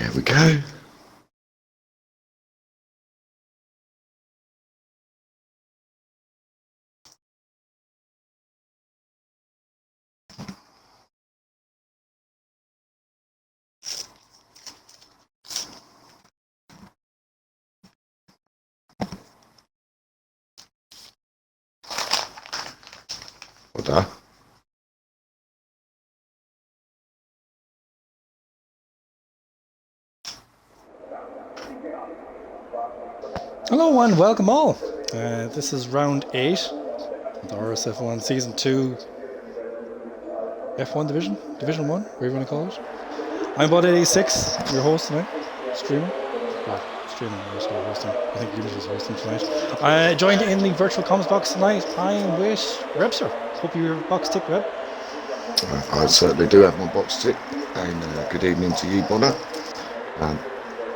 There we go. Well done. Hello and welcome all. This is round 8 of the RSF1 Season 2 F1 Division 1, whatever you want to call it. I'm Bud86, your host tonight, streamer. Well, streaming, we're still hosting. I think Unit is hosting tonight. Joined in the virtual comms box tonight, I'm with Rebster. Hope your box ticked, Reb. I certainly do have my box tick, and good evening to you, Bonner.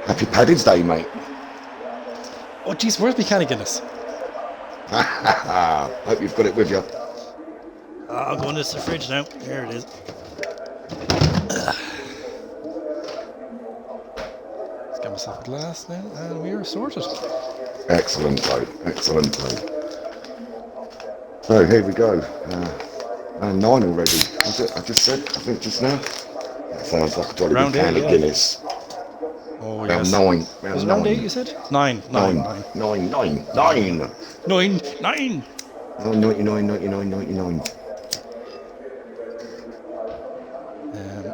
Happy Paddy's Day, mate. Oh geez, where's my can of Guinness? Hope you've got it with you. I'll go into the fridge now. Here it is. Let's get myself a glass now, and we are sorted. Excellent, mate. Excellent, mate. So here we go. And 9 already. Was it? I think just now. That sounds like a jolly good can of Guinness. Oh, round yes. 9. Was it round 8 you said? 9. 9. Oh, 99.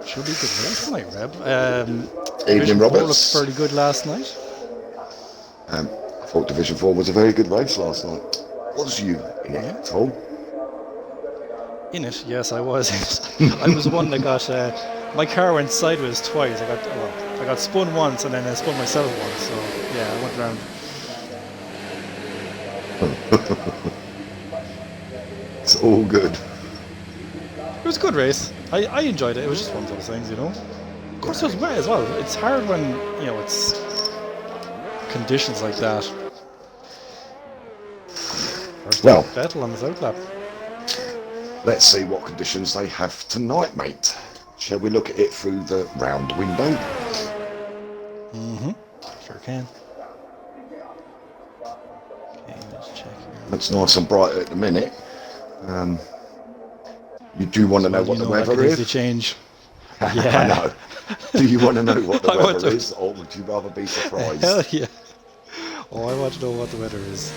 Should be good race tonight, Reb. Evening, Division 4 Roberts. looked fairly good last night. I thought Division 4 was a very good race last night. Was you in it at all? In it, yes, I was. I was the one that got. My car went sideways twice. I got spun once and then I spun myself once. So yeah, I went around. It's all good. It was a good race. I enjoyed it. It was just one of those things, you know. Of course, it was wet as well. It's hard when it's conditions like that. Well, Vettel on his outlap. Let's see what conditions they have tonight, mate. Shall we look at it through the round window? Sure can. Okay, let's check here. Looks nice and bright at the minute. You do want to know what the weather is? Change. I Yeah. know. Do you want to know what the weather is, or would you rather be surprised? Hell yeah. Oh, I want to know what the weather is.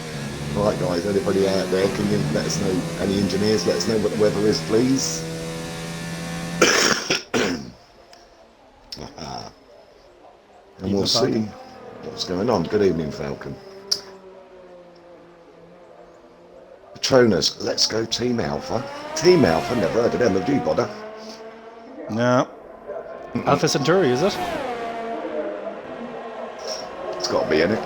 Right, guys, anybody out there, can you let us know, any engineers, let us know what the weather is, please? And we'll see what's going on. Good evening, Falcon. Patronus, let's go Team Alpha. Team Alpha, never heard of them, have you, Bodder? No. Alpha Centauri, is it? It's got to be in it.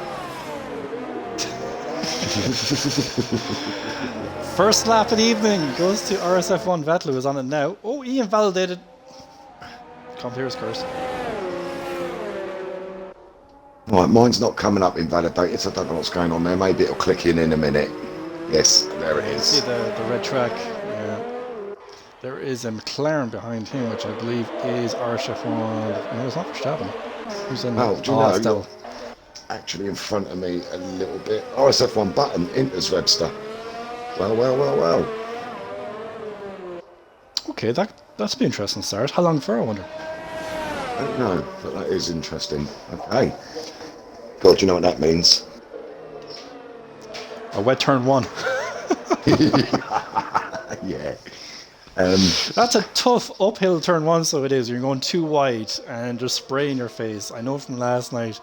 First lap of the evening goes to RSF1. Vettel is on it now. Oh, he invalidated. Computer's curse. Right, mine's not coming up invalidated, so I don't know what's going on there. Maybe it'll click in a minute. Yes, there it is. See the red track. There is a McLaren behind him, which I believe is RSF1. No, it's not Verstappen. Who's in Oh, do you know? still. Actually in front of me a little bit. RSF1 button, enters Webster. Well. Okay, that's be interesting start. How long for, I wonder? I don't know, but that is interesting. Okay. God, you know what that means? A wet turn 1. Yeah. That's a tough uphill turn 1, so it is. You're going too wide and just spraying your face. I know from last night,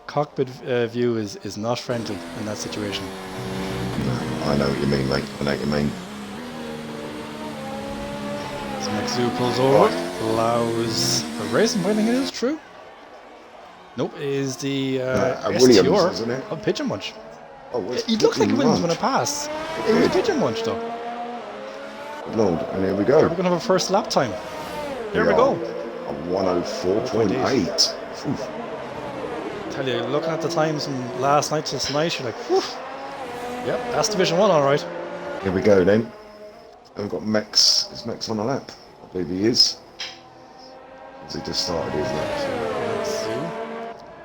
cockpit view is not friendly in that situation. I know what you mean, mate. I know what you mean. So Maxu pulls over, allows a racing, I think it is, true? Nope, it is the Williams, isn't it? Oh, Pigeon Munch. Oh, He looked like Williams when it passed. It was Pigeon Munch though. Lord, and here we go. We're going to have a first lap time. Here we go. A 104.8. Tell you, looking at the times from last night to tonight, you're like, whew. Yep, that's Division 1 alright. Here we go then. And we've got Mex. Is Mex on the lap? I believe he is. Has he just started his lap? Let's see.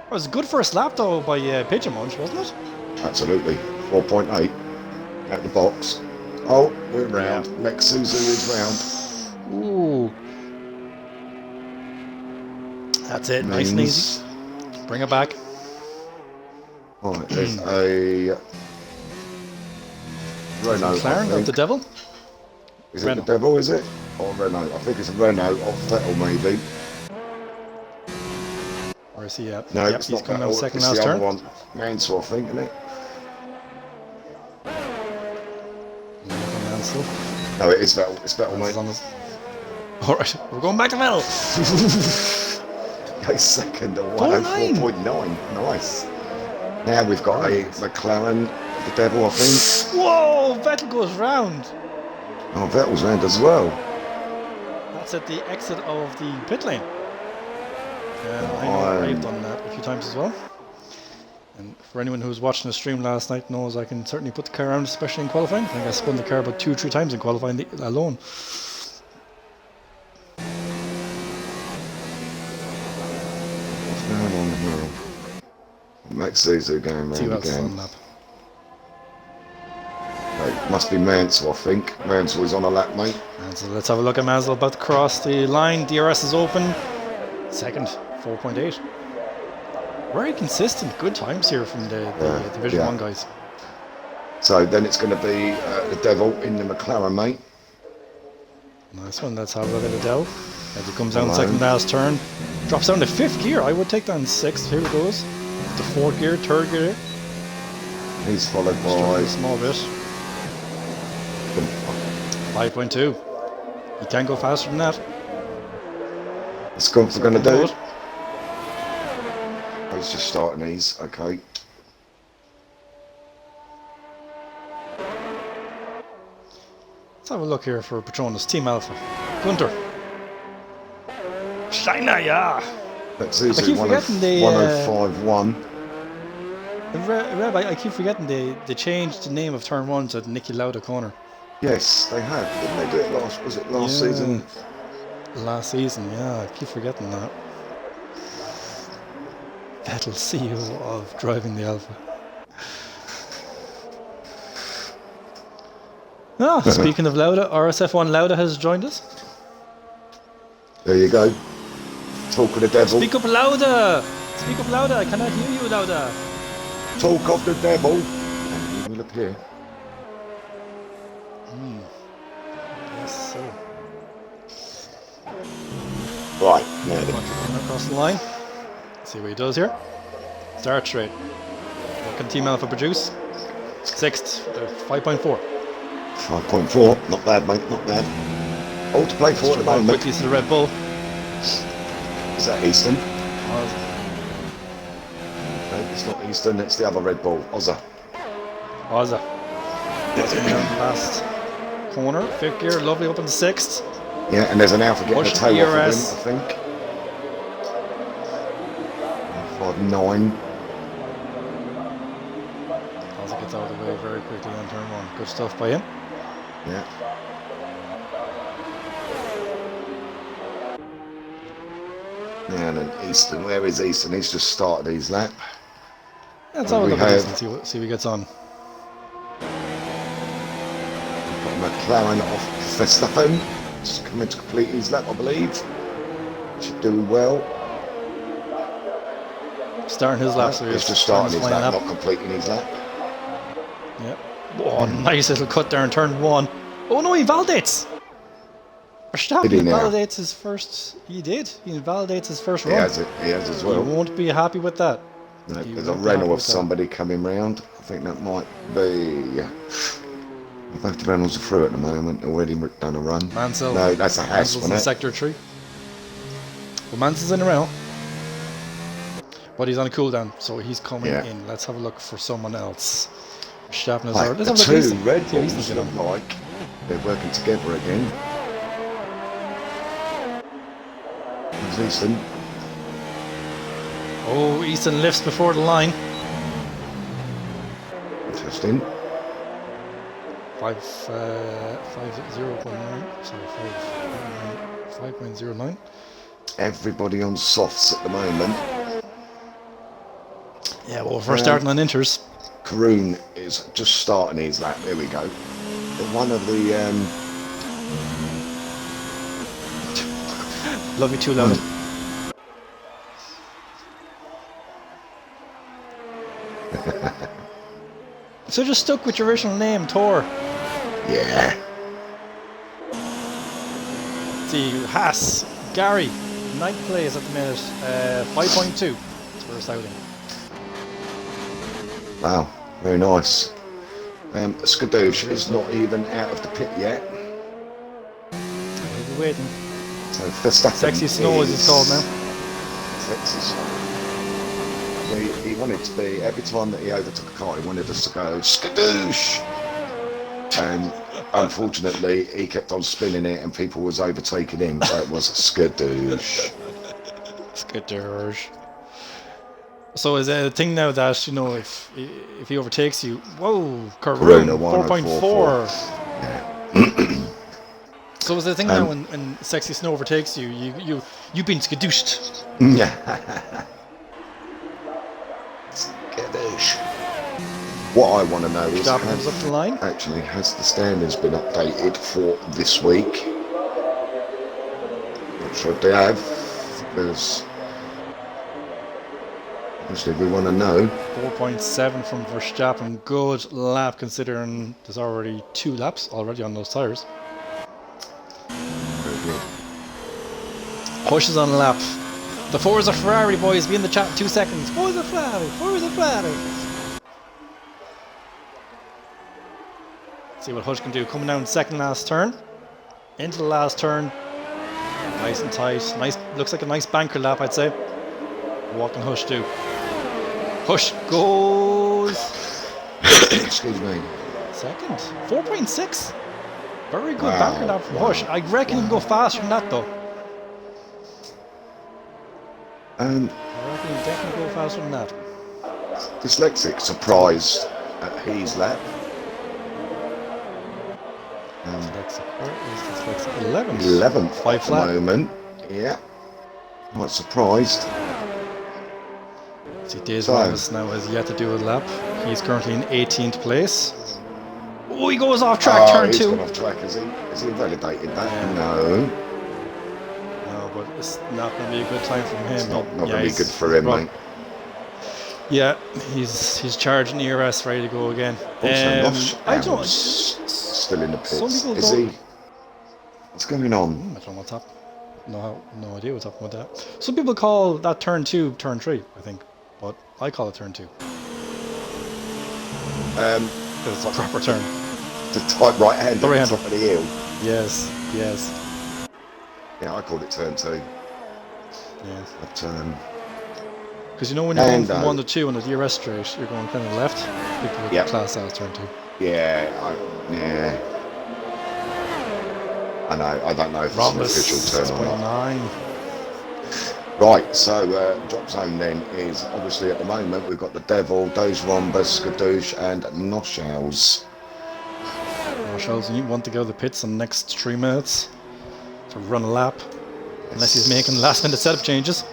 It was a good first lap though by Pigeon Munch, wasn't it? Absolutely. 4.8 out the box. Oh, we're round. Yeah. S02 is round. Ooh. That's it. Nice and easy. Bring it back. Right, there's a Renault. McLaren of the devil? Is it the devil, is it? Or Renault? I think it's a Renault off Vettel, maybe. Or is he at? No, yep, it's he's not coming Vettel. out second It's last the turn. other one. Mansell, I think, isn't it? Mansell. No, it is Vettel. It's Vettel, mate. Alright, we're going back to Vettel. Okay, second at 104.9. Nice. Now we've got a McLaren, the devil, I think. Whoa, Vettel goes round. Oh, Vettel's round as well. That's at the exit of the pit lane. I know I've done that a few times as well. And for anyone who was watching the stream last night knows I can certainly put the car around, especially in qualifying. I think I spun the car about 2 or 3 times in qualifying alone. What's going on here? Max Caesar going round again. Right, must be Mansell, I think. Mansell is on a lap, mate. So let's have a look at Mansell about to cross the line. DRS is open. Second, 4.8. Very consistent, good times here from the Division 1 guys. So then it's going to be the devil in the McLaren, mate. Nice one. Let's have a look at the devil as he comes down second last turn. Drops down to 5th gear. I would take that in 6th. Here it goes. The 4th gear, 3rd gear. He's followed by a small bit. 5.2. You can't go faster than that. The Skunks are going to do it. He's just starting these, okay. Let's have a look here for Patronus Team Alpha. Gunter. Steiner, yeah. Let's see, 105.1. Reb, I keep forgetting they changed the name of turn 1 to Niki Lauda corner. Yes, they have. Didn't they do it last season? Last season, yeah, I keep forgetting that. Vettel, CEO of driving the Alpha. Speaking of Lauda, RSF1 Lauda has joined us. There you go. Talk of the devil. Speak up louder! Speak up louder, I cannot hear you louder. Talk of the devil. And he will appear. Yes, sir. Right, now then. Across the line. See what he does here. Start straight. What can Team Alpha produce? 6th, 5.4. 5.4, not bad, mate, not bad. All to play for at the moment. Quickly to the Red Bull. Is that Easton? No, it's not Easton, it's the other Red Bull, Ozza. Last corner, 5th gear, lovely up in the 6th. Yeah, and there's an Alpha getting the tail off of him, I think. 5.9. Ozza gets out of the way very quickly on turn 1. Good stuff by him. Yeah. Yeah, and then Easton, where is Easton? He's just started his lap. Let's have a look at Easton, see what he gets on. We've got McLaren off Verstappen. Just coming to complete his lap, I believe. Should do well. Starting his lap, so he's just starting his lap, not completing his lap. Yep. Oh, nice little cut there in turn 1. Oh no, he validates! Verstappen invalidates his first. He did. He invalidates his first run. He has as well. He won't be happy with that. No, there's a Renault of somebody coming round. I think that might be. Both the Reynolds are through at the moment. Already done a run. Mansell. No, that's a Haas. Mansell's in sector 3. Well, Mansell's in the Renault. But he's on a cooldown, so he's coming in. Let's have a look for someone else. Verstappen is there. Let's have a look at two Red Bulls look like they're working together again. There's Easton. Oh, Easton lifts before the line. Interesting. 5.09. Sorry, 5.09. Everybody on softs at the moment. Yeah, well, if we're starting on inters. Karoon is just starting his lap. There we go. One of the Love you too, Logan. So just stuck with your original name, Tor. yeah. See, Haas, Gary, ninth place at the minute, 5.2 for a outing. Wow, very nice. Skadoosh is not even out of the pit yet. We'll be waiting. So Verstappen Sexy Snow as he's called now. Sexy Snow. He wanted to be, every time that he overtook a car, he wanted us to go, Skadoosh! And unfortunately, he kept on spinning it and people was overtaking him, so it was Skadoosh. Skadoosh. So is it a thing now that, you know, if he overtakes you, whoa, Karoon, 4.4. Yeah. So is it a thing now when Sexy Snow overtakes you, you've been skadooshed? Yeah. Skadoosh. What I want to know is, Up the line. actually, has the standings been updated for this week? Not sure if they have, because obviously we want to know. 4.7 from Verstappen. Good lap considering there's already 2 laps already on those tyres. Very good. Pushes on a lap. The Forza Ferrari boys, be in the chat in 2 seconds. Forza Ferrari, Forza Ferrari. See what Hush can do. Coming down second last turn. Into the last turn. Nice and tight. Nice. Looks like a nice banker lap, I'd say. What can Hush do? Hush goes. Excuse me. Second. 4.6. Very good banker lap from Hush. I reckon he can go faster than that though. I reckon he can definitely go faster than that. Dyslexic surprised at his lap. 11th 5 at the flat. moment. Yeah. Not surprised. See, Days Roberts now has yet to do a lap. He's currently in 18th place. Oh, he goes off track, turn 2. He's gone off track, has he? Has he validated that? Yeah. No. No, but it's not going to be a good time from him. It's not going to be good for him, mate. Yeah, he's charging the RS, ready to go again. I don't. Still in the pits. Some people Is don't. he? What's going on? I don't know what's up. No idea what's up with that. Some people call that turn 2 turn 3, I think, but I call it turn 2 because it's a proper turn. The tight right hand The right at the hand. top of the hill. Yes. Yeah, I called it turn 2. Yes. But, because you know when you're going from 1 to 2 on the DRS straight, you're going kind of left. People would class that as turn 2. yeah. I know. I don't know if it's an official turn or not. 6.9. Right, so drop zone then is obviously at the moment we've got the Devil, Doze Rombus, Skadoosh and Noshels. Noshels, you want to go to the pits in the next 3 minutes to run a lap, unless he's making last minute setup changes.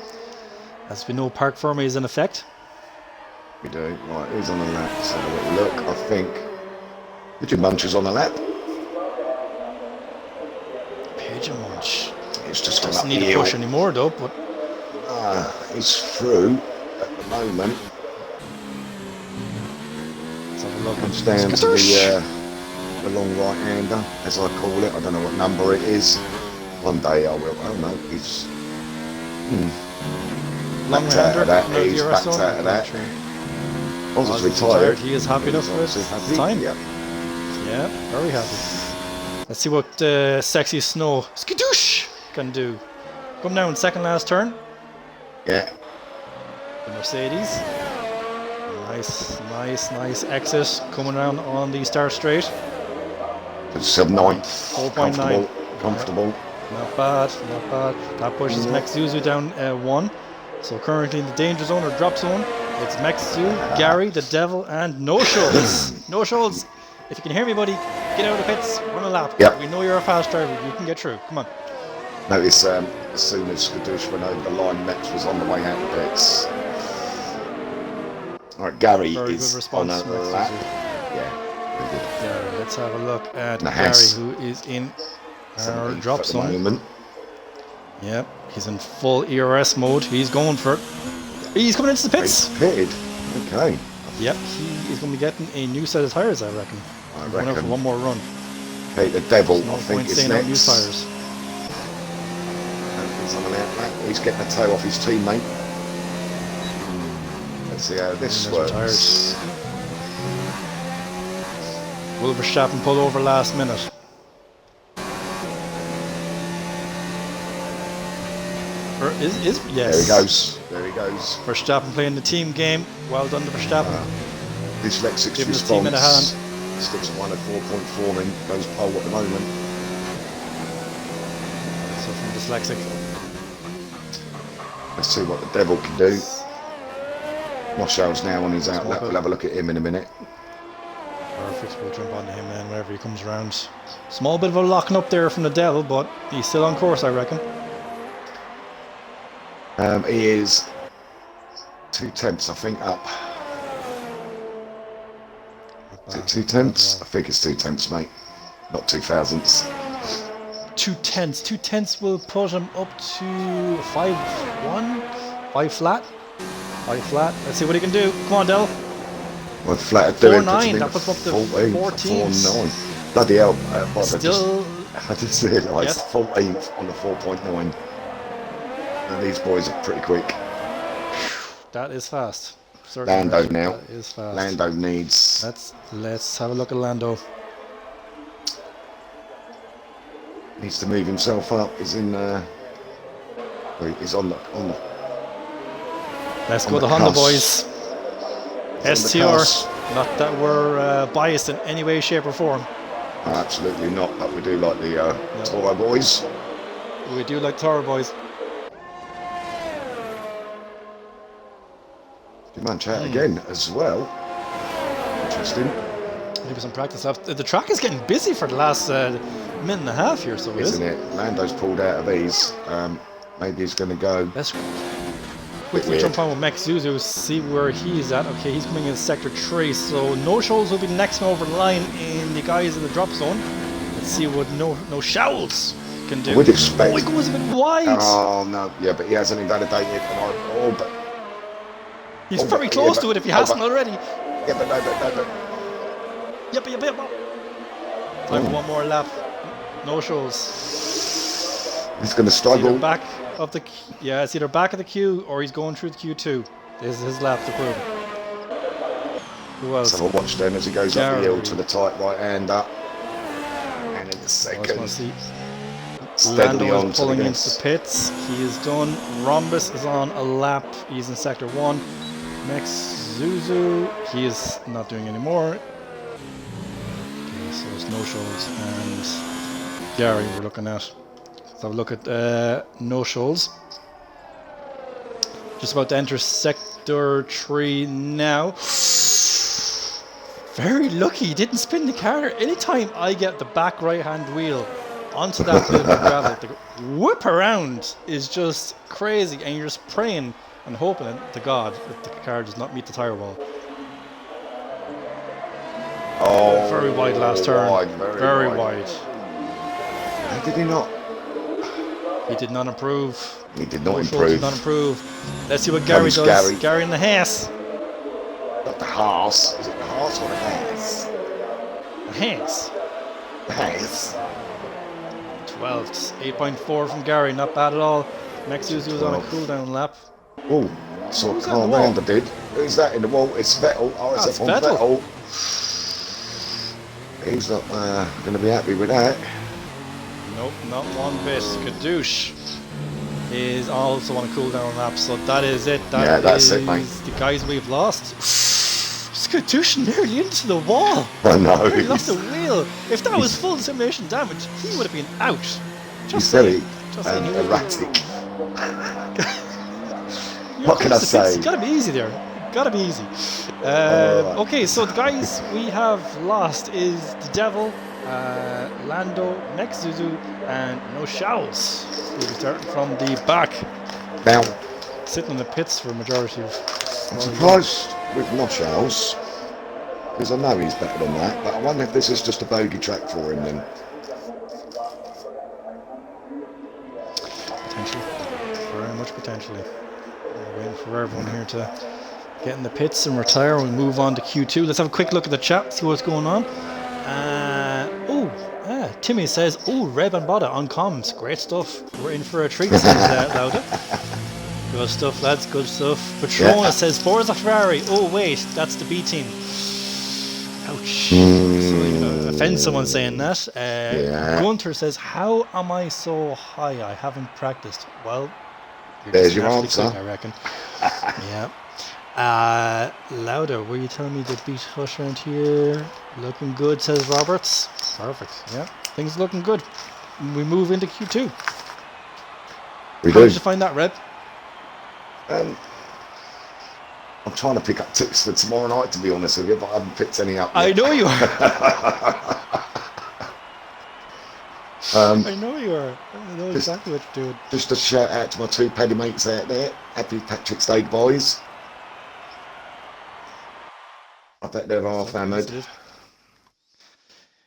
As we know, Park Fermi is in effect. We do. Right, who's on the lap? Let's have a little look. I think Pigeon Munch is on the lap. Pigeon Munch. He's just gone Doesn't up need the to hill. push anymore though, but He's through at the moment. let's have a look. Comes down to the long right-hander, as I call it. I don't know what number it is. One day I will. Oh no, he's Long backed out of that. no He's DRS backed on. out of that. Oz Oz's is retired. He is happy enough with He's his happy. time. Yep. Yeah, very happy. Let's see what Sexy Snow Skadoosh can do. Come down second last turn. Yeah. The Mercedes. Nice exit coming around on the start straight. It's a ninth. 4.9. Comfortable. Not bad. That pushes Mexuzu down 1. So currently in the danger zone or drop zone, it's Mexu, Gary, the Devil, and No Shoals. No Shoals, if you can hear me, buddy, get out of the pits, run a lap. Yep. We know you're a fast driver. You can get through. Come on. Notice as soon as Skadoosh went over the line, Mex was on the way out of the pits. All right, Gary Very is good response. on a Max lap. Zuzu. Yeah, very good. Gary, let's have a look at And the Gary, Haas. who is in our 17th drop at the zone. moment. Yep, he's in full ERS mode. He's going for it. He's coming into the pits. He's pitted. Okay. Yep, he is going to be getting a new set of tyres, I reckon. I Going out for reckon. one more run. Okay, the Devil, No I think, point is staying on new next. tyres. He's getting a tail off his teammate. Let's see how this And there's works. Will Verstappen pull over last minute? Or yes. There he goes. There he goes. Verstappen playing the team game. Well done to Verstappen. Dyslexics Giving his team in a hand. response. Sticks at 1 at 4.4 and goes pole at the moment. So from dyslexic. Let's see what the Devil can do. Moshel's now on his outlap. We'll have a look at him in a minute. Perfect. We'll jump onto him then whenever he comes around. Small bit of a locking up there from the Devil, but he's still on course, I reckon. He is 2/10, I think, up. Is it 2/10? I think it's 2/10, mate. Not 2,000s. 2/10. 2/10 will put him up to 5-1, 5 flat. 5 flat. Let's see what he can do. Come on, Del. Well, flat at doing 4-9. That puts him up to 14. 4-9. Bloody hell. Still. I just realised Yes. 14th on the 4.9. And these boys are pretty quick. That is fast. Certainly Lando right. now. That is fast. Lando needs. Let's have a look at Lando. Needs to move himself up. He's in. He's on the. Let's On go the the Honda cusp. boys. He's on the cusp. STR. Not that we're biased in any way, shape, or form. Absolutely not. But we do like the Toro boys. We do like Toro boys. Good man, chat again as well. Interesting. Maybe some practice left. The track is getting busy for the last minute and a half here, so it is. Isn't it? Lando's pulled out of these. Maybe he's going to go. Let's quickly jump on with Max Zuzu, see where he's at. Okay, he's coming in sector 3, so No Shoals will be the next one over the line in the guys in the drop zone. Let's see what No Shoals can do. I would expect. Oh, he goes a bit wide. Oh no, yeah, but he hasn't invalidated. But He's very close to it if he hasn't already. Yeah, but no. Yep. Time for one more lap. No Shoals. He's going to It's either struggle. back of the it's either back of the queue or he's going through the Q2. This is his lap to prove it. Who else? Let's have a watch then as he goes up the hill to the tight right hander. And in the I second, just want to see. steadily Lando on is to pulling the into the pits. He is done. Rhombus is on a lap. He's in sector 1. Max Zuzu, he is not doing any more. Okay, so it's No Shoals and Gary we're looking at. Let's have a look at No Shoals. Just about to enter sector 3 now. Very lucky he didn't spin the car. Anytime I get the back right hand wheel onto that bit of gravel, the whip around is just crazy, and you're just praying and hoping to God that the car does not meet the tyre wall. Oh, Very wide last turn. Very wide. How did he not? He did not improve. He did not Schultz improve. did not improve. Let's see what Gary Comes does. Gary. In the Haas. Not the Haas. Is it the Haas or the Haas? The Haas. The Haas. 12. 8.4 from Gary. Not bad at all. Max Zuzu was on a 12. cooldown lap. Oh, saw Who's that Carl in the wall? Lander did. Who's that in the wall? It's Vettel. it's RSF1 Vettel. Vettel. He's not going to be happy with that. Nope, not one bit. Kadoosh is also on a cooldown lap, so that is it. That's it, mate. The guys we've lost. Kadoosh nearly into the wall. I know. He lost the wheel. If that was full simulation damage, he would have been out. He's very erratic. What can I say? It's gotta be easy there. Gotta be easy. Okay, so the guys we have lost is the Devil, Lando, Max Zuzu, and No Shoals. We'll be starting from the back. Now, Sitting in the pits for a majority of I'm surprised with Noshals, because I know he's better than that, but I wonder if this is just a bogey track for him then. Potentially. Very much potentially. We're waiting for everyone here to get in the pits and retire. We'll move on to Q2. Let's have a quick look at the chat, see what's going on. Timmy says, Reb and Bada on comms. Great stuff. We're in for a treat, says Lauda. Good stuff, lads. Good stuff. Patrona says, Forza Ferrari. Oh, wait, that's the B team. Ouch. So, offend someone saying that. Gunter says, how am I so high? I haven't practiced. Well, there's your answer. Quick, I reckon. Yeah. Lauda, were you telling me the beat hush around here? Looking good, says Roberts. Perfect. Yeah. Things looking good. We move into Q2. How did you find that, Reb? I'm trying to pick up tips for tomorrow night, to be honest with you, but I haven't picked any up yet. I know you are. I know you are. I know exactly what you're doing. Just a shout out to my two paddy mates out there. Happy Patrick's Day, boys. I bet they're half hammered.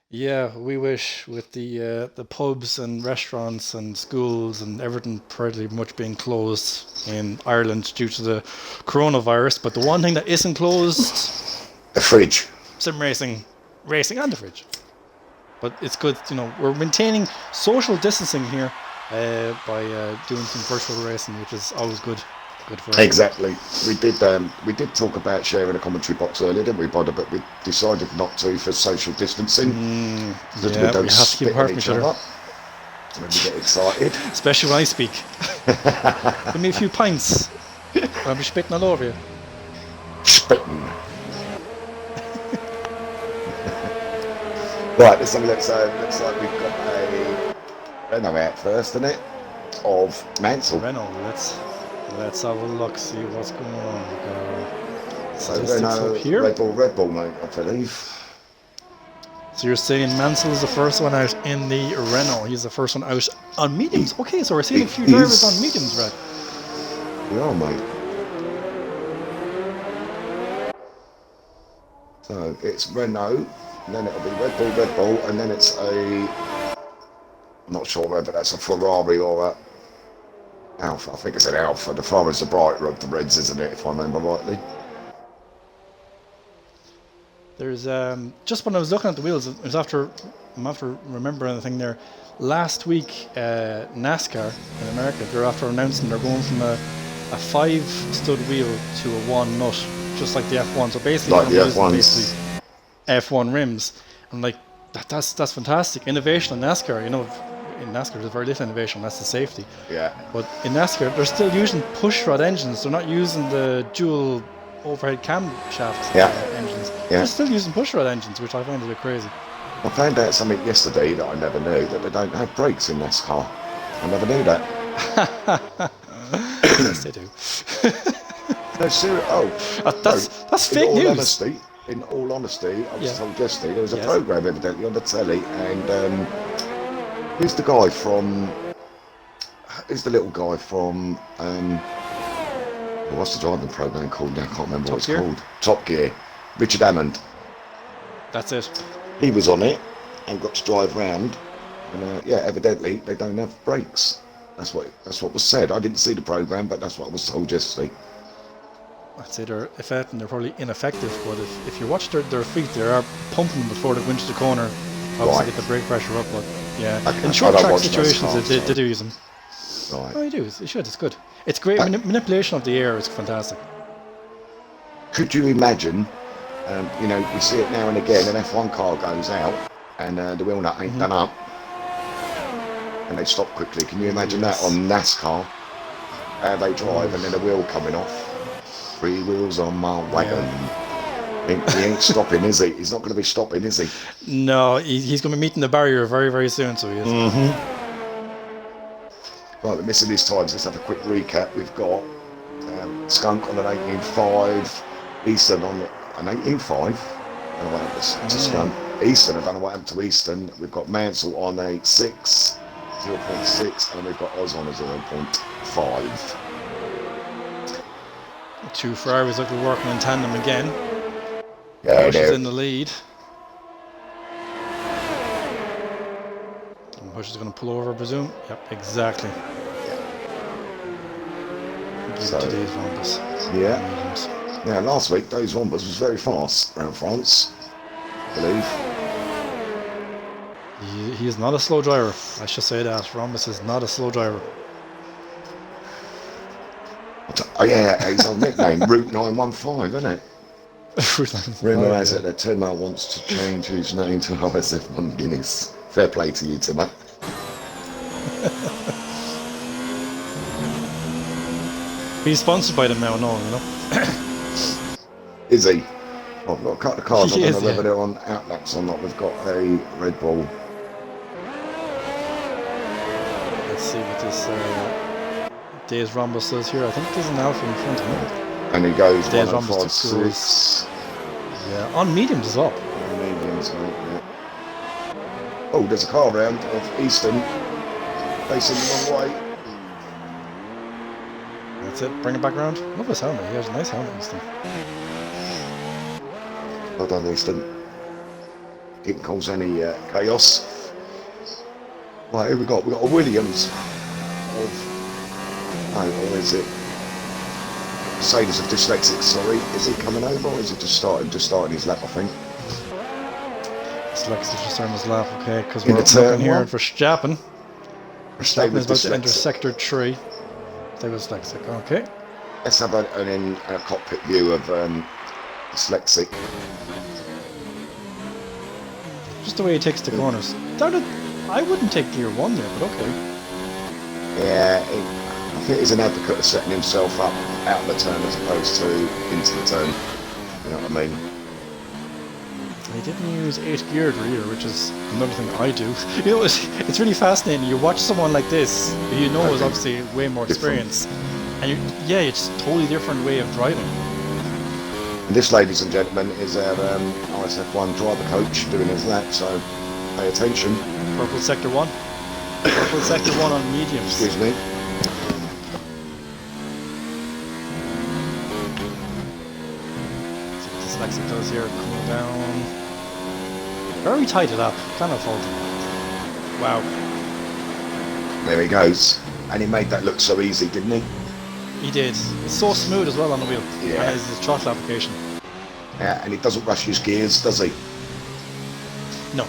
Yeah, we wish with the pubs and restaurants and schools and everything pretty much being closed in Ireland due to the coronavirus. But the one thing that isn't closed, the fridge. Sim racing and the fridge. But it's good, we're maintaining social distancing here by doing some virtual racing, which is always good. Good for us. Exactly. We did talk about sharing a commentary box earlier, didn't we, Bodder? But we decided not to for social distancing. We have to keep apart from each other when we get excited. Especially when I speak. Give me a few pints. I'll be spitting all over you. Spitting. Right, let's have a look. So it looks like we've got a Renault out first, isn't it? Of Mansell. Renault, let's have a look, see what's going on. So Renault, here. Red Bull, mate, I believe. So you're saying Mansell is the first one out in the Renault. He's the first one out on mediums. Okay, so we're seeing a few drivers on mediums, Red. We are, mate. So it's Renault, and then it'll be Red Bull, and then it's I'm not sure whether that's a Ferrari or a Alpha. I think it's an Alpha. The far is the brighter of the reds, isn't it, if I remember rightly? There's just when I was looking at the wheels, I'm after remembering the thing there. Last week, NASCAR in America, they're after announcing they're going from a 5-stud wheel to a 1 nut, just like the F1. So basically, like the F1s. Basically F1 rims. And like that's fantastic innovation in NASCAR. In NASCAR, there's very little innovation. That's the safety. Yeah. But in NASCAR, they're still using pushrod engines. They're not using the dual overhead camshaft engines. Yeah. They're still using pushrod engines, which I find a bit crazy. I found out something yesterday that I never knew, that they don't have brakes in NASCAR. I never knew that. Yes, they do. No, seriously. That's fake news. In all honesty, I was told yesterday there was a program evidently on the telly, and who's the guy from? Who's the little guy from? What's the driving program called now? I can't remember what it's called. Top Gear. Richard Hammond. That's it. He was on it and got to drive round, and evidently they don't have brakes. That's what was said. I didn't see the program, but that's what I was told yesterday. I'd say they're effective and they're probably ineffective, but if you watch their feet, they are pumping them before they go into the corner. Obviously get the brake pressure up, but in short track situations they do use them. Right. Oh, you do. You should. It's good. It's great. Manipulation of the air is fantastic. Could you imagine? We see it now and again. An F1 car goes out and the wheel nut ain't done up, and they stop quickly. Can you imagine that on NASCAR? How they drive and then the wheel coming off. 3 wheels on my wagon. He ain't stopping, is he? He's not going to be stopping, is he? No, he's going to be meeting the barrier very, very soon, so he is. Right, we're missing these times. Let's have a quick recap. We've got Skunk on an 18.5, Easton on an 18.5. I don't know what happened to Skunk. Easton, I don't know what happened to Easton. We've got Mansell on a 6, 0.6, and we've got Oz on a 0.5. Two Ferraris look to be working in tandem again. Yeah, Bush is in the lead. And Bush is going to pull over, I presume. Yep, exactly. Give So, it to these Rombus. yeah. Now, last week, those Rombus was very fast around France, I believe. He is not a slow driver. I should say that. Rombus is not a slow driver. Oh, yeah, his old nickname, Route 915, isn't it? Rumour has it that Timmer wants to change his name to RSF1 Guinness. Fair play to you, Timmer. He's sponsored by them now, no, you know. Is he? Well, I've got a couple of cars. I don't know whether yeah. they're on outlaps or not. We've got a Red Bull. Let's see what this Days Rombus does here. I think there's an Alpha in front of him. And he goes Days 105.6. Yeah, on mediums as well. On mediums, mate, yeah. Oh, there's a car round of Easton facing the wrong way. That's it. Bring it back around. Love his helmet. He has a nice helmet, Easton. Well done, Easton. Didn't cause any chaos. Right, here we got a Williams of, or is it Mercedes of Dyslexic, sorry. Is he coming over or is he just starting his lap, I think? Dyslexic just starting his lap, okay, because In we're the turn looking here one. for Verstappen. Stay Verstappen with is about to enter Dyslexic. sector 3. Stay with Dyslexic, okay. Let's have a cockpit view of Dyslexic. Just the way he takes the corners. I wouldn't take gear 1 there, but okay. Yeah, I think he's an advocate of setting himself up out of the turn as opposed to into the turn. You know what I mean? He didn't use 8 geared rear, which is another thing I do. You know, it's really fascinating. You watch someone like this, who you know is obviously way more experienced, and it's a totally different way of driving. And this, ladies and gentlemen, is our RSF1 driver coach doing his lap, so pay attention. Purple sector 1. Purple sector 1 on mediums. Excuse me. See what Dyslexic does here, cool down. Very tight it up, kind of faulty. Wow. There he goes. And he made that look so easy, didn't he? He did. It's so smooth as well on the wheel. Yeah. And his throttle application. Yeah, and he doesn't rush his gears, does he? No.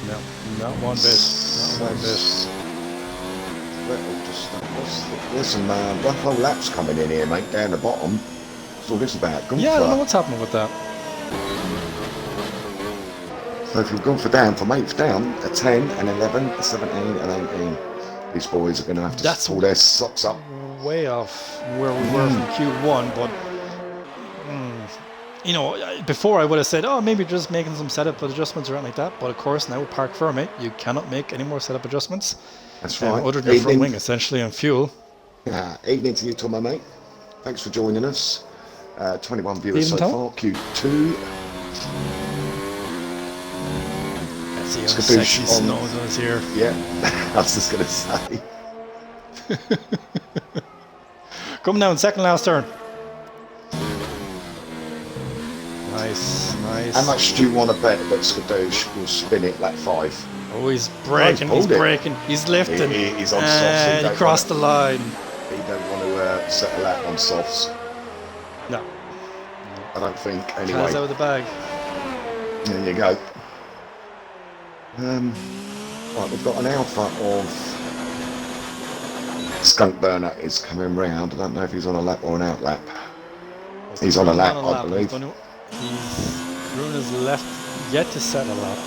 No, not one bit. Not one bit. There's some rough whole laps coming in here, mate, down the bottom. What's all this about? Yeah, I don't know what's happening with that. So if we've gone for down, from 8th down, a 10, an 11, a 17, and 18. These boys are going to have to pull their socks up. Way off where we were from Q1, but you know, before I would have said, oh, maybe just making some setup adjustments or anything like that. But of course, now with Park Firm, you cannot make any more setup adjustments. That's right. Other than your front wing, essentially, and fuel. Evening to you, Tom, my mate. Thanks for joining us. 21 viewers Evening, so Tom. far. Q2. Let's see how sexy Snow does here. Yeah, I was just going to say. Coming down, second last turn. Nice, nice. How much do you want to bet that Skadoosh will spin it like 5? Oh, he's braking, he's braking, he's lifting. He's on softs. And he crossed the line. He don't want to settle out on softs. No. I don't think, anyway. Hands out of the bag. There you go. Right, we've got an alpha of Skunk Burner is coming round. I don't know if he's on a lap or an out lap. He's on a lap, I believe. Bruno's left yet to set a lap.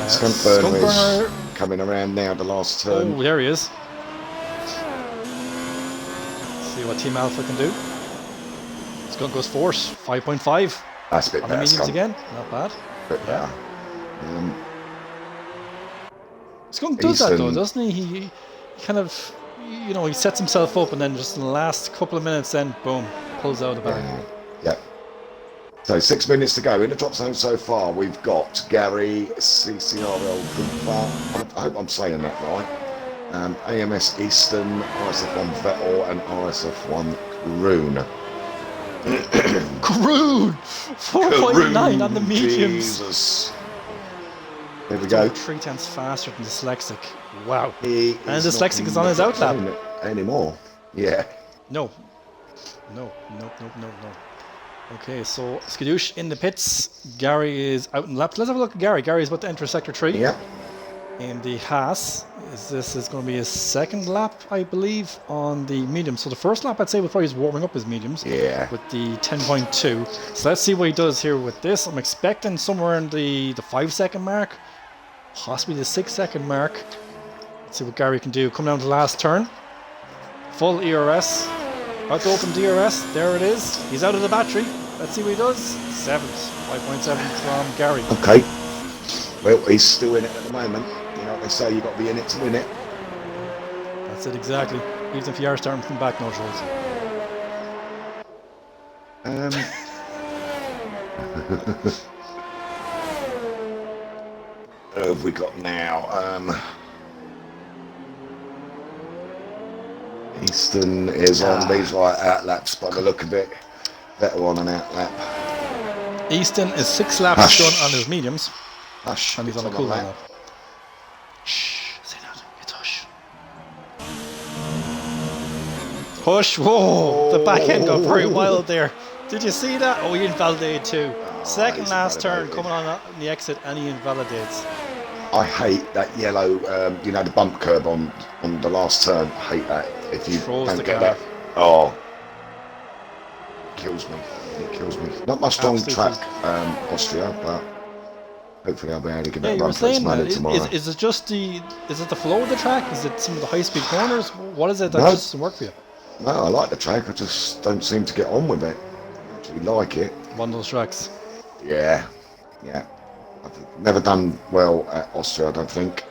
Skunk Burner is coming around now, the last turn. Oh, there he is. See what Team Alpha can do. Skunk goes force, 5.5. That's a bit on the better, mediums Skunk. again, not bad. Bit better. Skunk does that though, doesn't he? He kind of, you know, he sets himself up and then just in the last couple of minutes then, boom, pulls out of the bag. Yeah. So 6 minutes to go. In the top zone so far, we've got Gary, CCRL Gunther, I hope I'm saying that right, AMS Eastern, RSF1 Vettel and RSF1 Rune. Crude! 4.9 on the mediums. Jesus. There we go. 3 tenths faster than Dyslexic. Wow. He And is Dyslexic not is on his in the outlap. zone anymore. Yeah. No. No. Okay, so Skadoosh in the pits. Gary is out in laps. Let's have a look at Gary. Gary's about to enter sector 3. Yeah. In the Haas. This is going to be his second lap, I believe, on the medium. So the first lap, I'd say, was probably warming up his mediums. Yeah. With the 10.2. So let's see what he does here with this. I'm expecting somewhere in the 5-second mark. Possibly the 6-second mark. Let's see what Gary can do. Come down to the last turn. Full ERS. About to open DRS. There it is. He's out of the battery. Let's see what he does. 7th. 5.7 from Gary. Okay. Well, he's still in it at the moment. You know what they say, you've got to be in it to win it. That's it, exactly. Even if you are starting from back, no trolls. Who have we got now? Easton is on these right outlaps by the look of it. Better on an outlap. Easton is 6 laps done on his mediums. Hush. And he's on a It's cool lap. lap. Shh, say that. It's hush. Hush, whoa! The back end got very wild there. Did you see that? Oh, he invalidated too. Second he's last turn invalidated. coming on the exit and he invalidates. I hate that yellow, you know, the bump curb on the last turn. I hate that. If you Controls don't the get car. that, oh, kills me. It kills me. Not my strong Absolutely. track, Austria, but hopefully I'll be able to give Yeah, that you were run for its saying money that. tomorrow. Is it just is it the flow of the track? Is it some of the high speed corners? What is it that No. just doesn't work for you? No, I like the track. I just don't seem to get on with it. I actually like it. One of those tracks. Yeah. I've never done well at Austria, I don't think.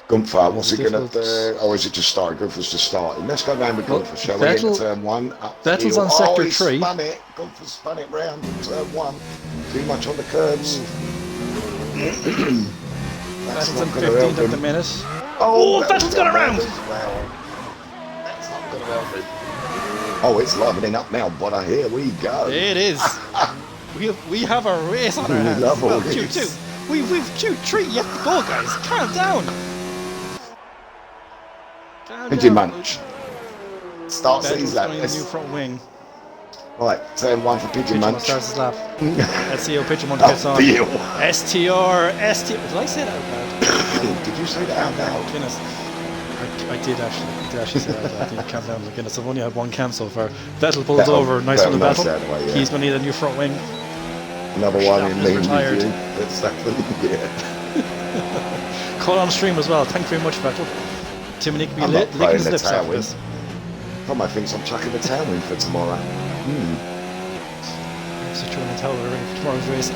Gunther, what's he going to do? Or is it just starting? Gunther's just starting. Let's go round with Well, Gunther, shall we? Vettel- Into turn 1. Up the Vettel's hill. on sector he 3. Spun it. Gunther spun it round in turn 1. Too much on the curbs. That's Vettel's not in going to help 15th at the him. minute. Oh, Vettel's got around! Well, that's not going to help him. Oh, it's livening up now, but here we go. It is. we have a race on our hands. love all Well, this. 2-2. We've 2-3 yet to go, guys. Calm down. Calm Pigeon down. Munch. Starts Vettel's his lap. going in the new front wing. Right, turn 1 for Pigeon Pigeon Munch. starts his lap. Let's see how Pigeon Munch Up gets on. the hill. STR. Did I say that out loud? Did you say that out loud? Guinness. I did actually say that. I think calm down. Guinness. I've only had one cam so far. Vettel pulls Vettel- over. Nice one to Vettel, Vettel. nice out of the way, yeah. He's going to need a new front wing. Another one in Verstappen is lean retired. review. That's definitely, yeah. Call on stream as well. Thank you very much, Vettel. Timmy could be I'm not licking playing his the lips after tailwind. this. Probably thinks I'm chucking the tailwind for tomorrow. So you're going to tell her ready for tomorrow's race.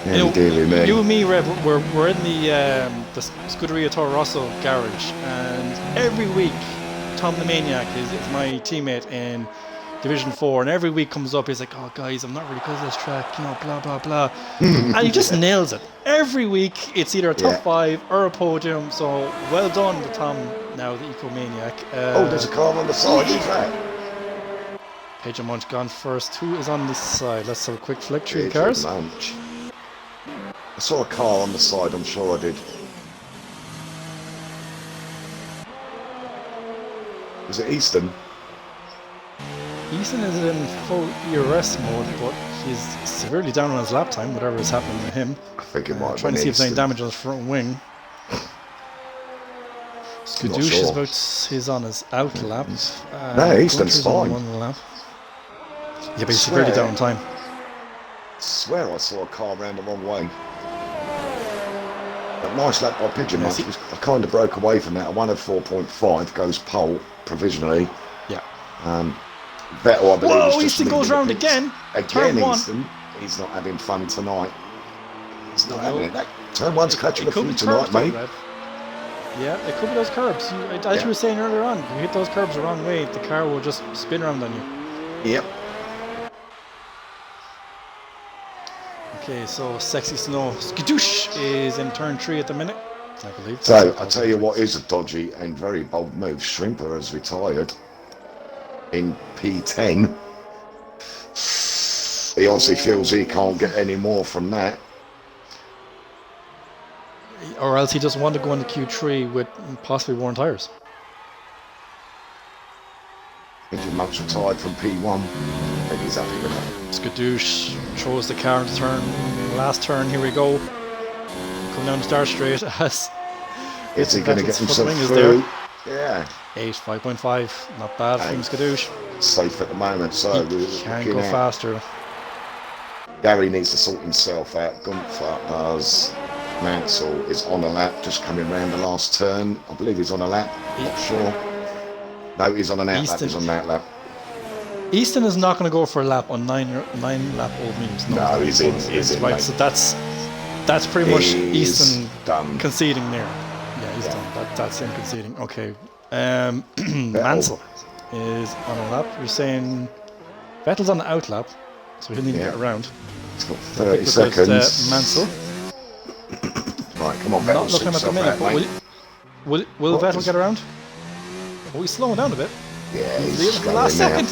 Yeah, dearie me. You and me, Reb, we're in the Scuderia Toro Rosso garage, and every week Tom the Maniac is my teammate in Division 4, and every week comes up, he's like, oh guys, I'm not really good at this track, you know, blah blah blah. And he just nails it. Every week it's either a top 5 or a podium, so well done to Tom now, the Eco Maniac. Oh, there's a car on the side. Who's that? Pigeon Munch gone first. Who is on this side? Let's have a quick flick through the Pigeon cars. Munch. I saw a car on the side, I'm sure I did. Was it Easton? Easton is in full ERS mode, but he's severely down on his lap time, whatever is happening to him. I think it might have Trying been to see if there's any Easton. damage on his front wing. Skadoosh sure. is about he's on his out lap. No, Easton's Gunter's on fine. one lap. Yeah, but he's Swear. severely down on time. I swear I saw a car round the wrong way. But nice lap by Pigeon Yeah, Munch. see- I kind of broke away from that. I won at 4.5, goes pole provisionally. Yeah. Vettel, I believe, Whoa, is just Easton leading goes the round pits. again. Again, Turn 1. Easton. He's not having fun tonight. He's not having it. Turn 1's catching a It could few be tonight, curbs, though, mate. Red. Yeah, it could be those curbs. As you were saying earlier on, if you hit those curbs the wrong way, the car will just spin around on you. Yep. Okay, so Sexy Snow Skadoosh is in turn 3 at the minute. I believe. So, I'll tell you what is a dodgy and very bold move. Shrimper has retired in P10. He obviously feels he can't get any more from that. Or else he doesn't want to go into Q3 with possibly worn tyres. Engine Monk's retired from P1, and he's happy with that. Skadoosh throws the car into turn. Last turn, here we go. Come down the start straight as... Is he going to get himself wing is through? There. Yeah. 5.5. Not bad from Skadoosh. Safe at the moment, so He can go faster. Gary needs to sort himself out. Gunther does. Mansell is on a lap, just coming round the last turn. I believe he's on a lap, not sure. No, he's on an out lap, he's on an out lap. Easton is not going to go for a lap on 9 lap old mediums. No, he's in, right, mate. so that's pretty much Easton done. Conceding there. Yeah, he's done. That's him conceding. Okay. Mansell is on a lap. You're saying Vettel's on the out lap, so he'll need to get around. He's got 30 seconds. Mansell. Right, come on, Vettel. Not looking at the minute, but will Vettel get around? Oh, he's slowing down a bit. Yeah, he's the last second.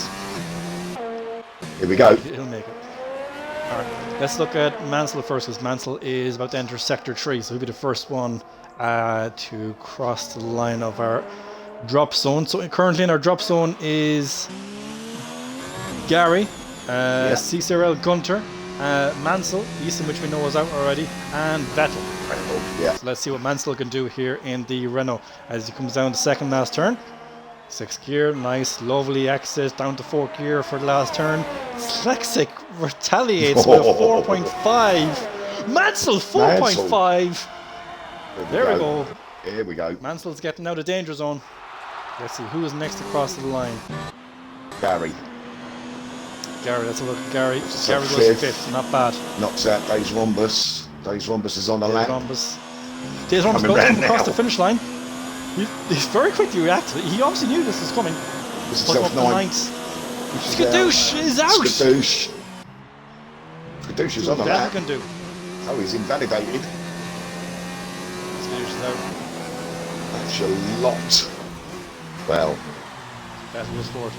Here we go. He'll make it. Alright, let's look at Mansell first, because Mansell is about to enter Sector 3, so he'll be the first one to cross the line of our drop zone. So currently in our drop zone is Gary, CCRL Gunter, Mansell, Easton, which we know is out already, and Vettel. Yeah. So let's see what Mansell can do here in the Renault as he comes down the second last turn. 6th gear, nice, lovely exit down to 4th gear for the last turn. Slexic retaliates with a 4.5. Mansell 4.5. There we go. Here we go. Mansell's getting out of danger zone. Let's see who is next to cross the line. Gary, let's have a look at Gary. So Gary goes 5th, not bad. knocks out Days Rhombus. Days Rhombus is on the lap. Days Rhombus goes across the finish line. He's very quick to react. He obviously knew this was coming. This is Put him up to 9th. 9th. Skadoosh is out. Skadoosh is on the lap. Can do. Oh, he's invalidated. Skadoosh is out. That's a lot. Well, That goes forward.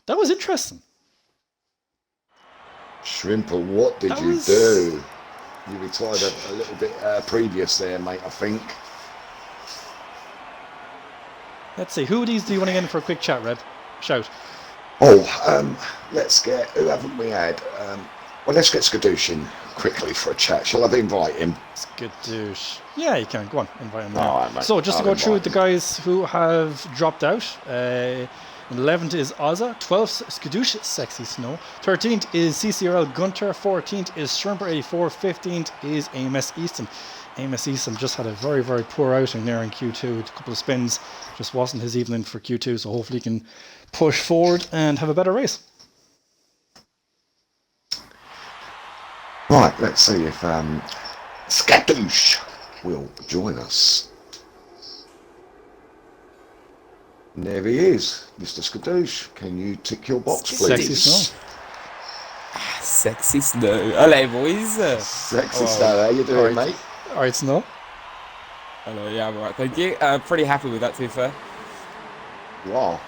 That was interesting. Shrimper, what did you do? You retired a little bit previous there, mate, I think. Let's see, who of these do you want to get in for a quick chat, Red? Shout. Oh, let's get, who haven't we had? Well, let's get Skadoosh in quickly for a chat. Shall I invite him? Skadoosh. Yeah, you can. Go on, invite him. All right, mate. So, just to go through the guys who have dropped out. 11th is Ozza, 12th Skadoosh, Sexy Snow, 13th is CCRL Gunter, 14th is Shrimper 84, 15th is AMS Easton. AMS Easton just had a very, very poor outing there in Q2 with a couple of spins. Just wasn't his evening for Q2, so hopefully he can push forward and have a better race. Right, let's see if Skadoosh will join us. And there he is, Mr. Skadoosh. Can you tick your box, please? Sexy Snow. Sexy Snow. Hello, boys. Sexy Snow, how you doing, mate? Alright, Snow. Hello, yeah, I'm alright, thank you. Pretty happy with that, to be fair. You are?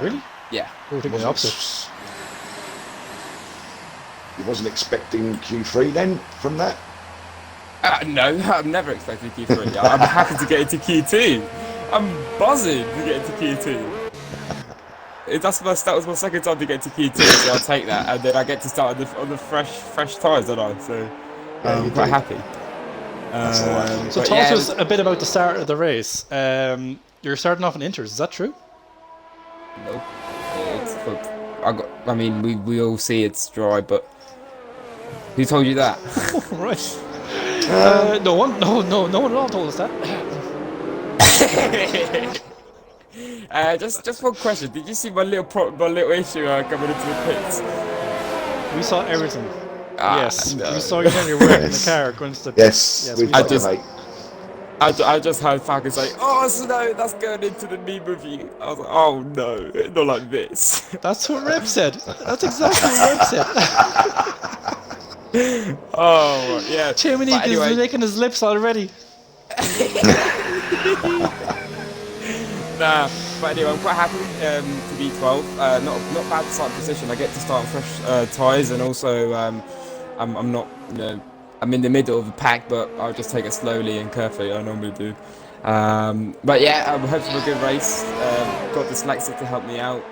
Really? Yeah. We were thinking the opposite. You wasn't expecting Q3 then from that? No, I'm never expecting Q3. I'm happy to get into Q2. I'm buzzing to get into Q2. That was my second time to get into Q2, so I'll take that. And then I get to start on the fresh tyres, don't I? So I'm quite happy. So talk to us a bit about the start of the race. You're starting off in Inters, is that true? Nope. We all see it's dry, but who told you that? Right. No one at all told us that. Just one question. Did you see my little issue coming into the pits? We saw everything. Yes, no. we saw you when you were in the car going to the pits. Yes, we I just heard Falcon say, "Oh, Snow, that's going into the knee review." I was like, "Oh no, not like this." That's what Reb said. That's exactly what Reb said. Oh, yeah. Chimney But is anyway, licking his lips already. nah. But anyway, I'm quite happy to be 12. Not bad starting position. I get to start on fresh tyres, and also I'm not, you know, I'm in the middle of the pack, but I'll just take it slowly and carefully. I normally do. But yeah, I'm hoping for a good race. Got dyslexic to help me out.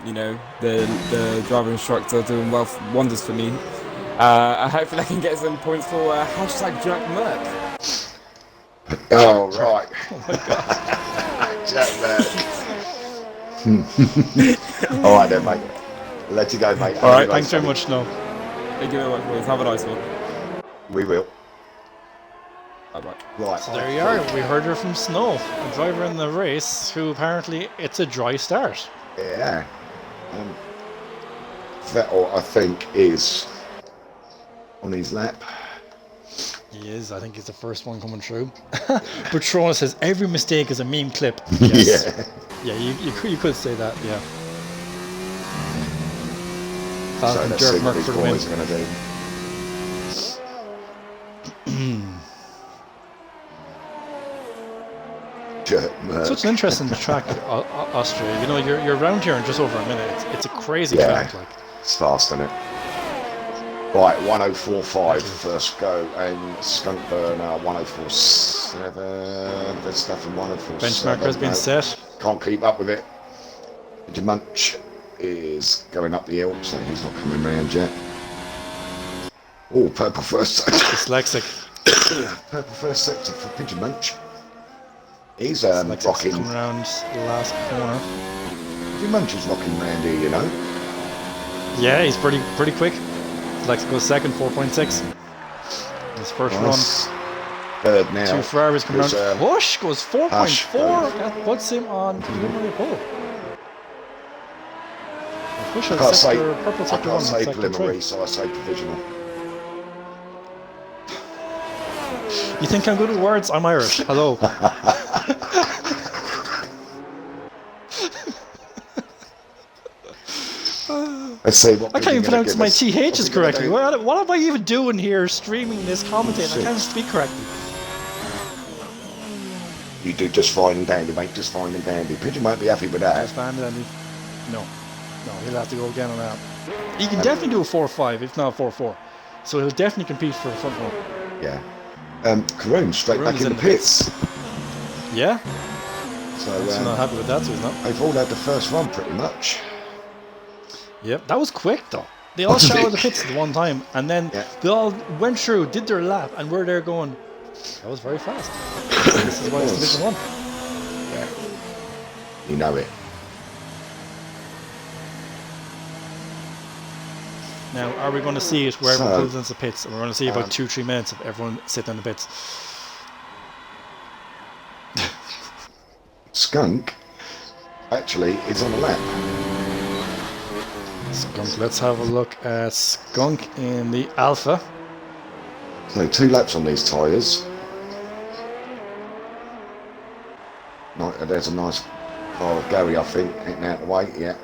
You know, the driver instructor doing wonders for me. Hopefully I can get some points for hashtag Jack Merck. Oh, right. Oh my god. Jack, all right then, mate. I'll let you go, mate. All right, Thanks very much, no. Thank you very much, boys. Have a nice one. We will. Bye bye. Right. So there you are. We heard her from Snow, a driver in the race who apparently it's a dry start. Yeah. Vettel, I think, is on his lap. He is. I think he's the first one coming through. Patronus says every mistake is a meme clip. Yes. Yeah. Yeah, you could say that. Yeah. So Falcon let's see Dirk what Merck these for the win. boys are going to do. Jerk Merck. Such an interesting track, Austria. You know, you're around here in just over a minute. It's a crazy Yeah. track. Like, It's fast, isn't it? Right, 1045 first go, and Skunk Burner 1047. There's stuff in 1047. benchmark has been No, set. can't keep up with it. Pigeon Munch is going up the hill, so he's not coming round yet. Oh, purple first sector. Dyslexic. Purple first sector for Pigeon Munch. He's Dyslexic's rocking. coming around the last corner. Pigeon Munch is rocking round here, you know. Yeah, he's pretty quick. Dyslexic goes second, 4.6. His first Nice. Third now. run. Two Ferraris come around. There's, Hush goes 4.4. Hush. That puts him on preliminary pole. Official I can't say, sector, purple I sector can't 1, say sector preliminary, 3. so I say provisional. You think I'm good with words? I'm Irish. Hello. Let's see what I can't even Pigeon gonna pronounce give my us. THs What's he gonna correctly. do? What am I even doing here streaming this commentating? I can't speak correctly. You do just fine and dandy, mate. Just fine and dandy. Pigeon won't be happy with that. Just found it. No, he'll have to go again on that. He can definitely do a 4-5, if not a 4-4. So he'll definitely compete for a front row. Yeah. Karoon straight Karoon's back in in the the pits. Yeah, So he's not happy with that, so he's not. they've all had the first run pretty much. Yep, that was quick though. They all Wasn't shot out it? the pits at one time, and then Yeah. they all went through, did their lap, and we're there going, that was very fast. This is why it's Division 1. Yeah. You know it. Now, are we going to see it where everyone So, pulls into the pits? And we're going to see about 2-3 minutes of everyone sitting in the pits. Skunk actually is on the lap. Skunk, let's have a look at Skunk in the Alpha. So 2 laps on these tyres. There's a nice car of Gary, I think, hitting out the way. Yeah.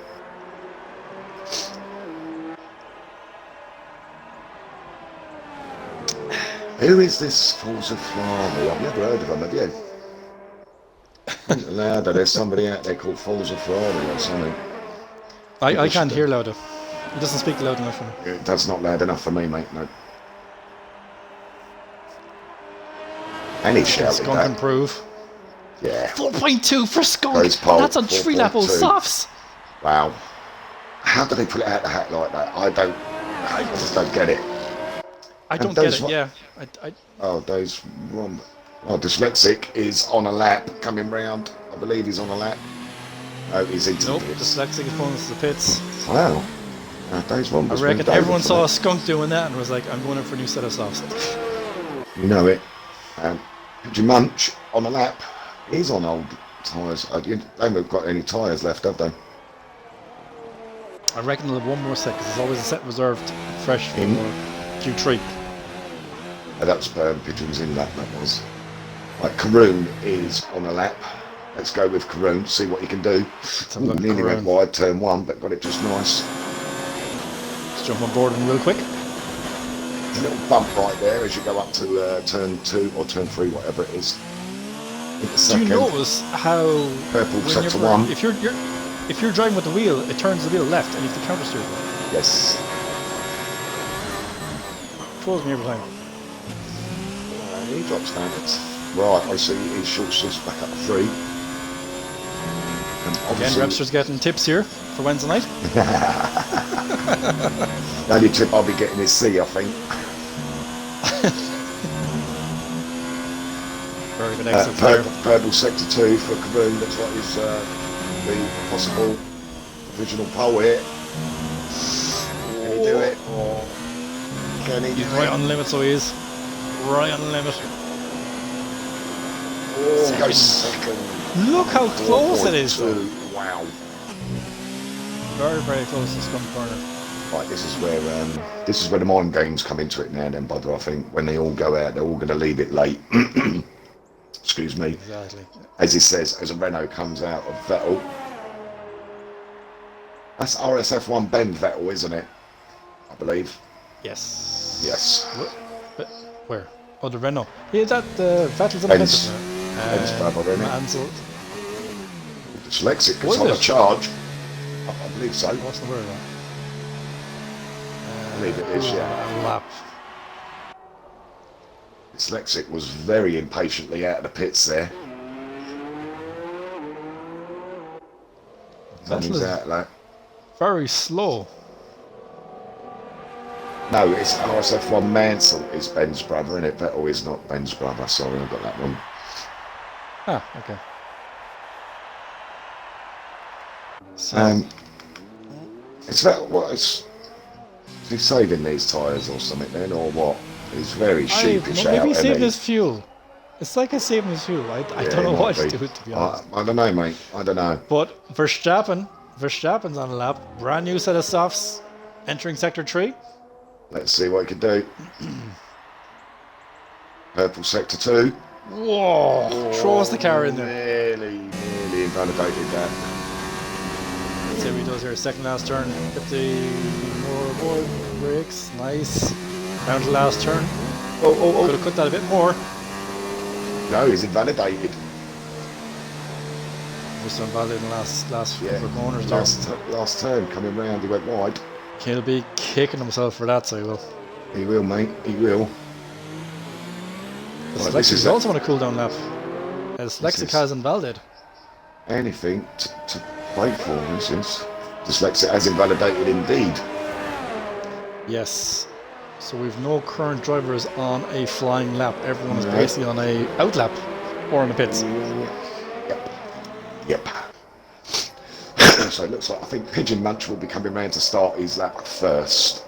Who is this Falls of Ferrari? I've never heard of him, have you? Louder, there's somebody out there called Falls of Ferrari or something. I can't hear louder. He doesn't speak loud enough for me. That's not loud enough for me, mate, no. And he's shouting Skunk that. improve. Yeah. 4.2 for Skunk. Those pole, That's on 3 lap old 4.2. softs. Wow. How do they put it out the hat like that? I just don't get it. I don't And get those it, wa- yeah. Oh, those wrong. Oh, Dyslexic is on a lap coming round. I believe he's on a lap. Oh, he's into Nope, the pits. Dyslexic is pulling into the pits. Wow. Days one I was reckon really everyone David saw for a Skunk doing that and was like, I'm going in for a new set of softs. that. You know it. Pigeon Munch on a lap. He's on old tyres. They haven't got any tyres left, have they? I reckon they'll have one more set because there's always a set reserved fresh for Q3. That's Pigeon's in lap, that was. Right, Karoon is on a lap. Let's go with Karoon, see what he can do. have a look at Nearly went Karoon. wide, turn 1, but got it just nice. Let's jump on board him real quick. a little bump right there as you go up to turn 2 or turn 3, whatever it is. Do you notice how purple sector 1? If you're driving with the wheel, it turns the wheel left, and you have to counter steer. Yes. Throws me every time. He drops down. Right, I see. He shorts us back up to 3. Again, Webster's getting tips here for Wednesday night. The only tip I'll be getting is C, I think. Very good exit there. Purple sector 2 for Kaboom. Looks like he's the possible provisional pole here. Can he do it? Or can he? He's right on the limit, so he is. Right on the limit. Oh, goes second. Look how close it is, though. Wow. Very, very close to Scrum Corner. Right, this is where the mind games come into it now then, brother. I think when they all go out, they're all going to leave it late. Excuse me. Exactly. As he says, as a Renault comes out of Vettel. That's RSF1 Bend Vettel, isn't it? I believe. Yes. Yes. But where? Oh, the Renault. Yeah, that Vettel's in Benz. the Benz brother, isn't it? Mansell. Dyslexic, it's on a charge. I believe so. What's the word? I believe it is, yeah. A lap. Dyslexic was very impatiently out of the pits there. Vettel is out like. very slow. No, it's RSF1 Mansell is Ben's brother, and it Vettel is not Ben's brother. Sorry, I got that wrong. Ah, okay. So, is that what is he saving these tyres or something then, or what? He's very sheepish out. Maybe he's saving his fuel. It's like he's saving his fuel. I don't know what he's doing, to be honest. I don't know, mate. I don't know. But Verstappen's on a lap. Brand new set of softs entering sector 3. Let's see what he can do. Purple sector 2. Whoa! Throws the car in there. Nearly invalidated that. Let's see what he does here. Second last turn. Get the more brakes. Nice. Down to the last turn. Oh. Could have cut that a bit more. No, he's invalidated. Just invalidated in the last couple of corners there. Last turn coming round, he went wide. He'll be kicking himself for that, so he will. He will, mate. He will. Dyslexic is also on a cool-down lap. Dyslexic has invalidated. Anything to play for, this is. Dyslexic has invalidated indeed. Yes. So we've no current drivers on a flying lap. Everyone is basically on a out lap or in the pits. Yep. So it looks like I think Pigeon Munch will be coming round to start his lap first.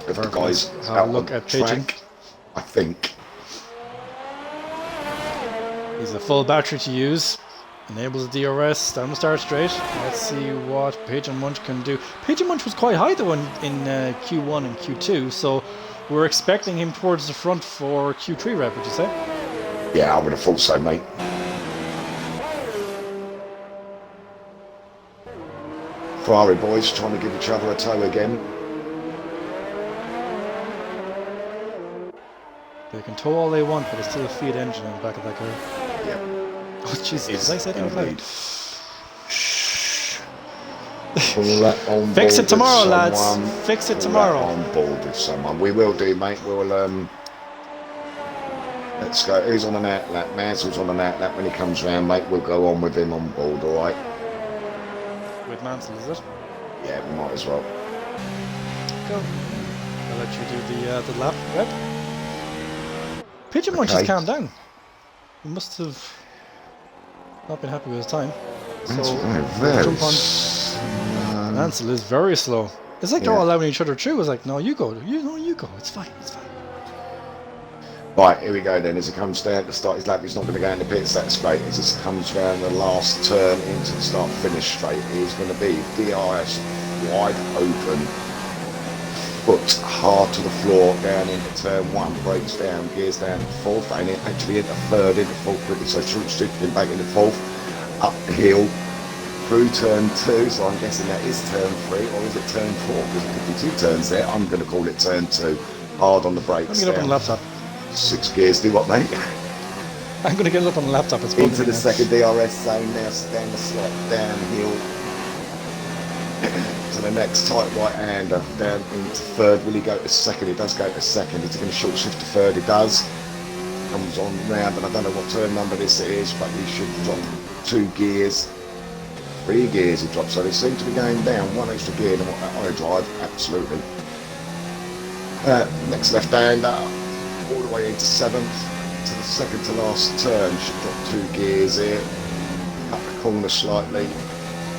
If the guys have a look at Pigeon. I think. He's a full battery to use. Enables the DRS down the start straight. Let's see what Pigeon Munch can do. Pigeon Munch was quite high though in Q1 and Q2, so we're expecting him towards the front for Q3 rep, would you say? Yeah, I would have thought so, mate. Ferrari boys trying to give each other a tow again. They can tow all they want, but it's still a Fiat engine in the back of that car. Yep. Oh, Jesus. Did I say that out loud? Shh. Fix it tomorrow, lads. Fix it tomorrow. On board with someone. We will do, mate. We'll, let's go. Who's on an out lap? Mansell's on an out lap. When he comes round, mate, we'll go on with him on board, alright? With Mansell, is it? Yeah, we might as well. Go. I'll let you do the lap, Rep. Pigeon Munch has calmed down. He must have not been happy with his time. So jump on. Mansell is very slow. It's like they're all allowing each other through. It's like, no, you go. You go. It's fine. Right, here we go then. As he comes down to start his lap, he's not going to go in the pits that straight. As he comes round the last turn into the start-finish straight, he's going to be DRS wide open, foot hard to the floor, down into turn 1, brakes down, gears down to 4th, and actually into 3rd, into 4th quickly, so short shifting back into 4th, uphill, through turn 2, so I'm guessing that is turn 3, or is it turn 4, because it could be 2 turns there. I'm going to call it turn 2. hard on the I'm brakes. going to get up on the laptop. 6 gears, do what, mate? I'm going to get it up on the laptop. It's Into the now. second DRS zone now, down the slot, downhill to the next tight right-hander, down into third. Will he go to second? He does go to second. Is he going to short shift to third? He does. Comes on round, and I don't know what turn number this is, but he should drop 2 gears. 3 gears he dropped, so they seem to be going down 1 extra gear than what that I drive, absolutely. Next left-hander, all the way into 7th. To the second to last turn, should drop 2 gears here, up the corner slightly,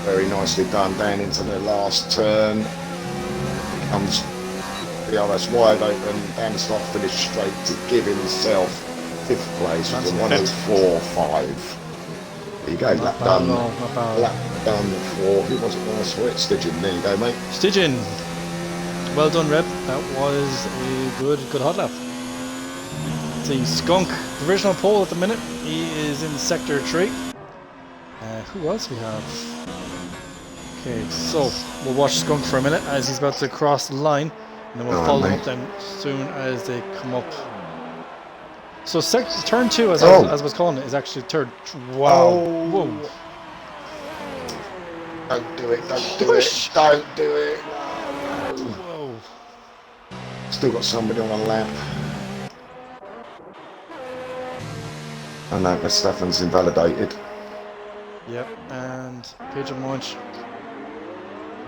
very nicely done, down into the last turn, comes the RS wide open, down the start finish straight to give himself 5th place with a 104.5. There you go, lap done, lap done for, who was it last for it? Stidgen, there you go mate. Stidgen, well done Reb, that was a good hot lap. The Skunk, provisional pole at the minute. He is in sector 3. Who else we have? Okay, so we'll watch Skunk for a minute as he's about to cross the line, and then we'll follow up then soon as they come up. So turn 2, as I was calling it, is actually third. Wow! Oh. Whoa! Don't do it! Don't do it! Don't do it! No. Whoa! Still got somebody on a lap. I know Verstappen's invalidated. Yep, and Pigeon Munch.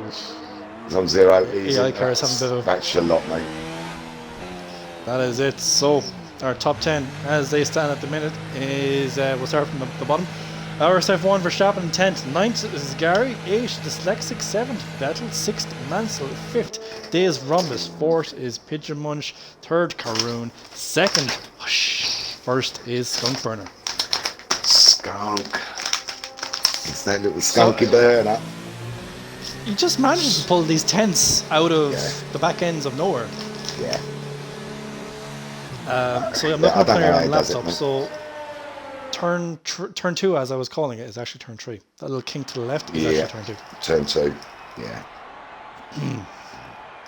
He's on 0. AI cars haven't been. That's your lot, mate. That is it. So our top 10, as they stand at the minute, is we'll start from the bottom. RSF1 Verstappen in 10th, 9th is Gary, 8th Dyslexic, 7th Vettel, 6th Mansell, 5th Days Rhombus, 4th is Pigeon Munch, 3rd Karoon, 2nd First is Skunk Burner. Skunk. It's that little skunky burner. He just manages to pull these tents out of the back ends of nowhere. Yeah. So I'm looking up there on the laptop. It, so turn 2, as I was calling it, is actually turn 3. That little kink to the left is actually turn 2. Turn 2. Yeah.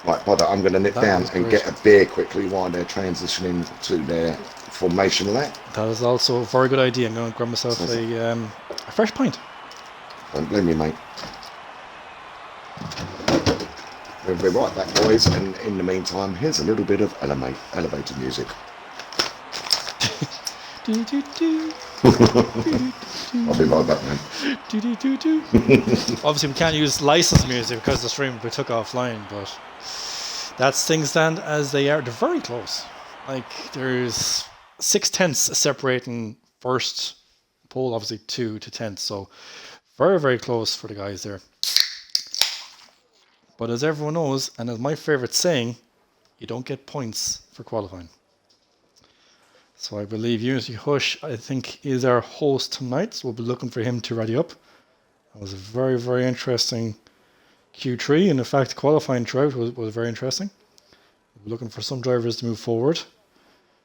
Right, Potter, I'm going to nip down and get a beer quickly while they're transitioning to their formation lap. That is also a very good idea. I'm going to grab myself a fresh pint. Don't blame me, mate. We'll be right back, boys, and in the meantime, here's a little bit of elevator music. Do, do, do. I'll be right back, man. Do, do, do, do. Obviously, we can't use licensed music because the stream we took offline, but that's things stand as they are. They're very close. Like, there's 6/10 separating first pole, obviously 2 to 10th, so very, very close for the guys there. But as everyone knows, and as my favorite saying, you don't get points for qualifying. So I believe Unity Hush, I think, is our host tonight, so we'll be looking for him to ready up. That was a very, very interesting Q3, and in fact, qualifying throughout was very interesting. We're looking for some drivers to move forward.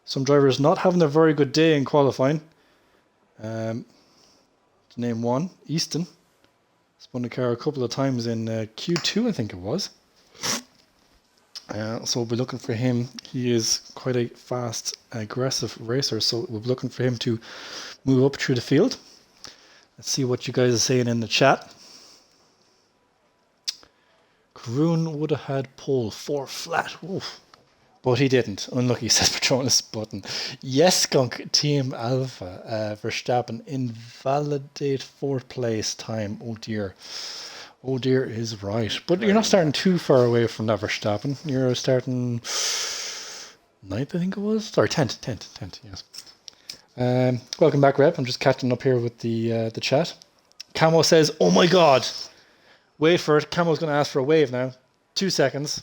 Some drivers not having a very good day in qualifying. To name one, Easton. Spun the car a couple of times in Q2, I think it was. So we'll be looking for him. He is quite a fast, aggressive racer, so we'll be looking for him to move up through the field. Let's see what you guys are saying in the chat. Karoon would have had pole 4 flat. Oof. But he didn't. Unlucky, says Patronus Button. Yes, Skunk, Team Alpha. Verstappen, invalidate 4th place time. Oh dear. Oh dear is right. But you're not starting too far away from that, Verstappen. You're starting 9th, I think it was. Sorry, 10th, yes. Welcome back, Rep. I'm just catching up here with the chat. Camo says, oh my god. Wait for it. Camo's going to ask for a wave now. 2 seconds.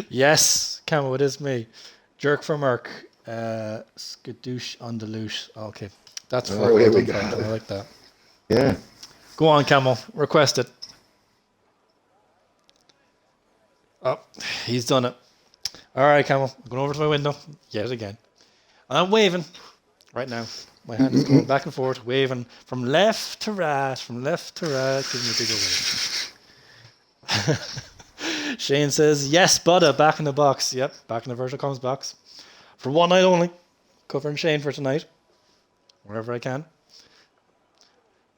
Yes, Camo, it is me. Jerk for Merc. Skadoosh on the loose. Okay. That's here we go. I like that. Yeah. Go on, Camo. Request it. Oh, he's done it. All right, Camo. I'm going over to my window yet again. I'm waving right now. My hand is going back and forth, waving from left to right, giving me a bigger wave. Shane says, yes, Budda, back in the box. Yep, back in the Virtual Comms box. For one night only. Covering Shane for tonight. Wherever I can.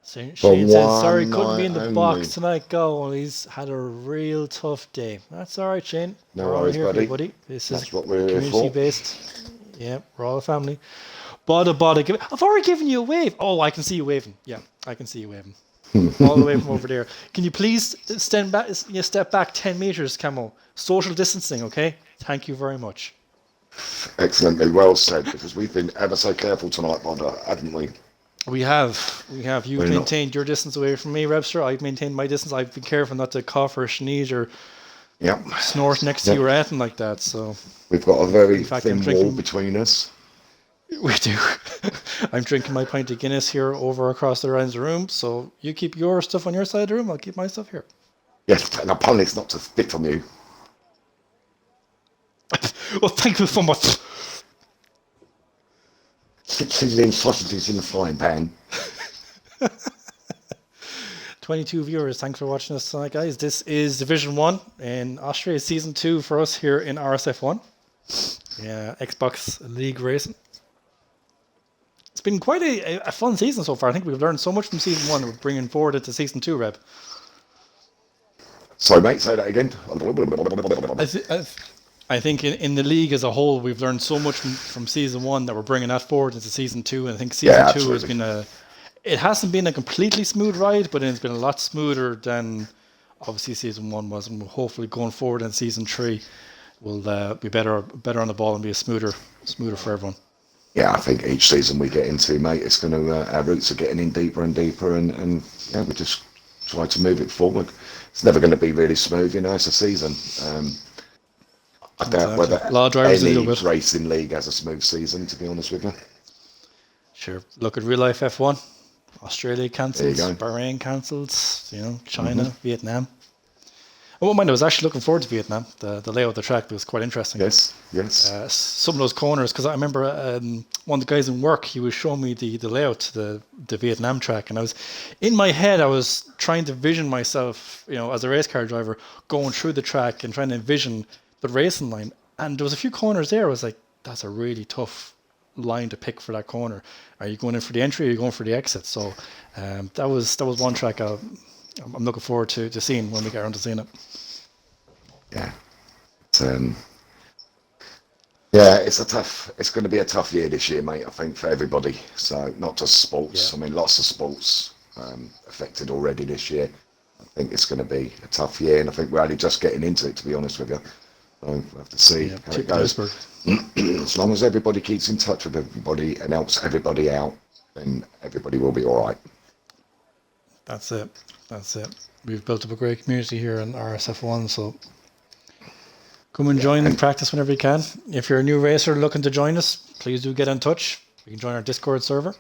Shane says, sorry, couldn't be in the box tonight. Go. Well, he's had a real tough day. That's all right, Shane. No we're all worries, here buddy. for you, buddy. This That's is what we're here for. community-based. Yeah, we're all a family. Budda, I've already given you a wave. Oh, I can see you waving. Yeah, I can see you waving. All the way from over there. Can you please step back 10 meters, Camo? Social distancing, okay? Thank you very much. Excellently well said, because we've been ever so careful tonight, Bodder, haven't we? We have. You've maintained your distance away from me, Rebster. I've maintained my distance. I've been careful not to cough or sneeze or snort next to you or anything like that. So we've got a very thin wall between us. We do. I'm drinking my pint of Guinness here over across the round the room. So you keep your stuff on your side of the room. I'll keep my stuff here. Yes, and I promise not to spit from you. Well, thank you so much. Sizzling sausages in the frying pan. 22 viewers. Thanks for watching us tonight, guys. This is Division 1 in Austria, Season 2 for us here in RSF1. Yeah, Xbox League Racing. It's been quite a fun season so far. I think we've learned so much from Season 1 we're bringing forward into Season 2, Reb. Sorry, mate, say that again. I think in the league as a whole, we've learned so much from Season 1 that we're bringing that forward into Season 2. And I think Season 2 has been it hasn't been a completely smooth ride, but it's been a lot smoother than obviously Season 1 was. And hopefully going forward in Season 3 will be better on the ball and be smoother for everyone. Yeah, I think each season we get into, mate, it's going to, our roots are getting in deeper and deeper, and yeah, we just try to move it forward. It's never going to be really smooth, it's a season. I doubt whether any racing league has a smooth season, to be honest with you. Sure. Look at real life F1. Australia cancelled, Bahrain cancelled, China, Vietnam. I won't mind, I was actually looking forward to Vietnam. The layout of the track was quite interesting. Yes. Some of those corners, because I remember one of the guys in work, he was showing me the layout, the Vietnam track, and I was, in my head, I was trying to vision myself, as a race car driver, going through the track and trying to envision the racing line. And there was a few corners there, I was like, that's a really tough line to pick for that corner. Are you going in for the entry or are you going for the exit? So that was one track I'm looking forward to seeing when we get around to seeing it. Yeah. It's going to be a tough year this year, mate, I think, for everybody. So not just sports. Yeah. I mean, lots of sports affected already this year. I think it's going to be a tough year, and I think we're only just getting into it, to be honest with you. So we'll have to see how it goes. As long as everybody keeps in touch with everybody and helps everybody out, then everybody will be all right. That's it. We've built up a great community here in RSF1, so come and join and practice whenever you can. If you're a new racer looking to join us, please do get in touch. You can join our Discord server.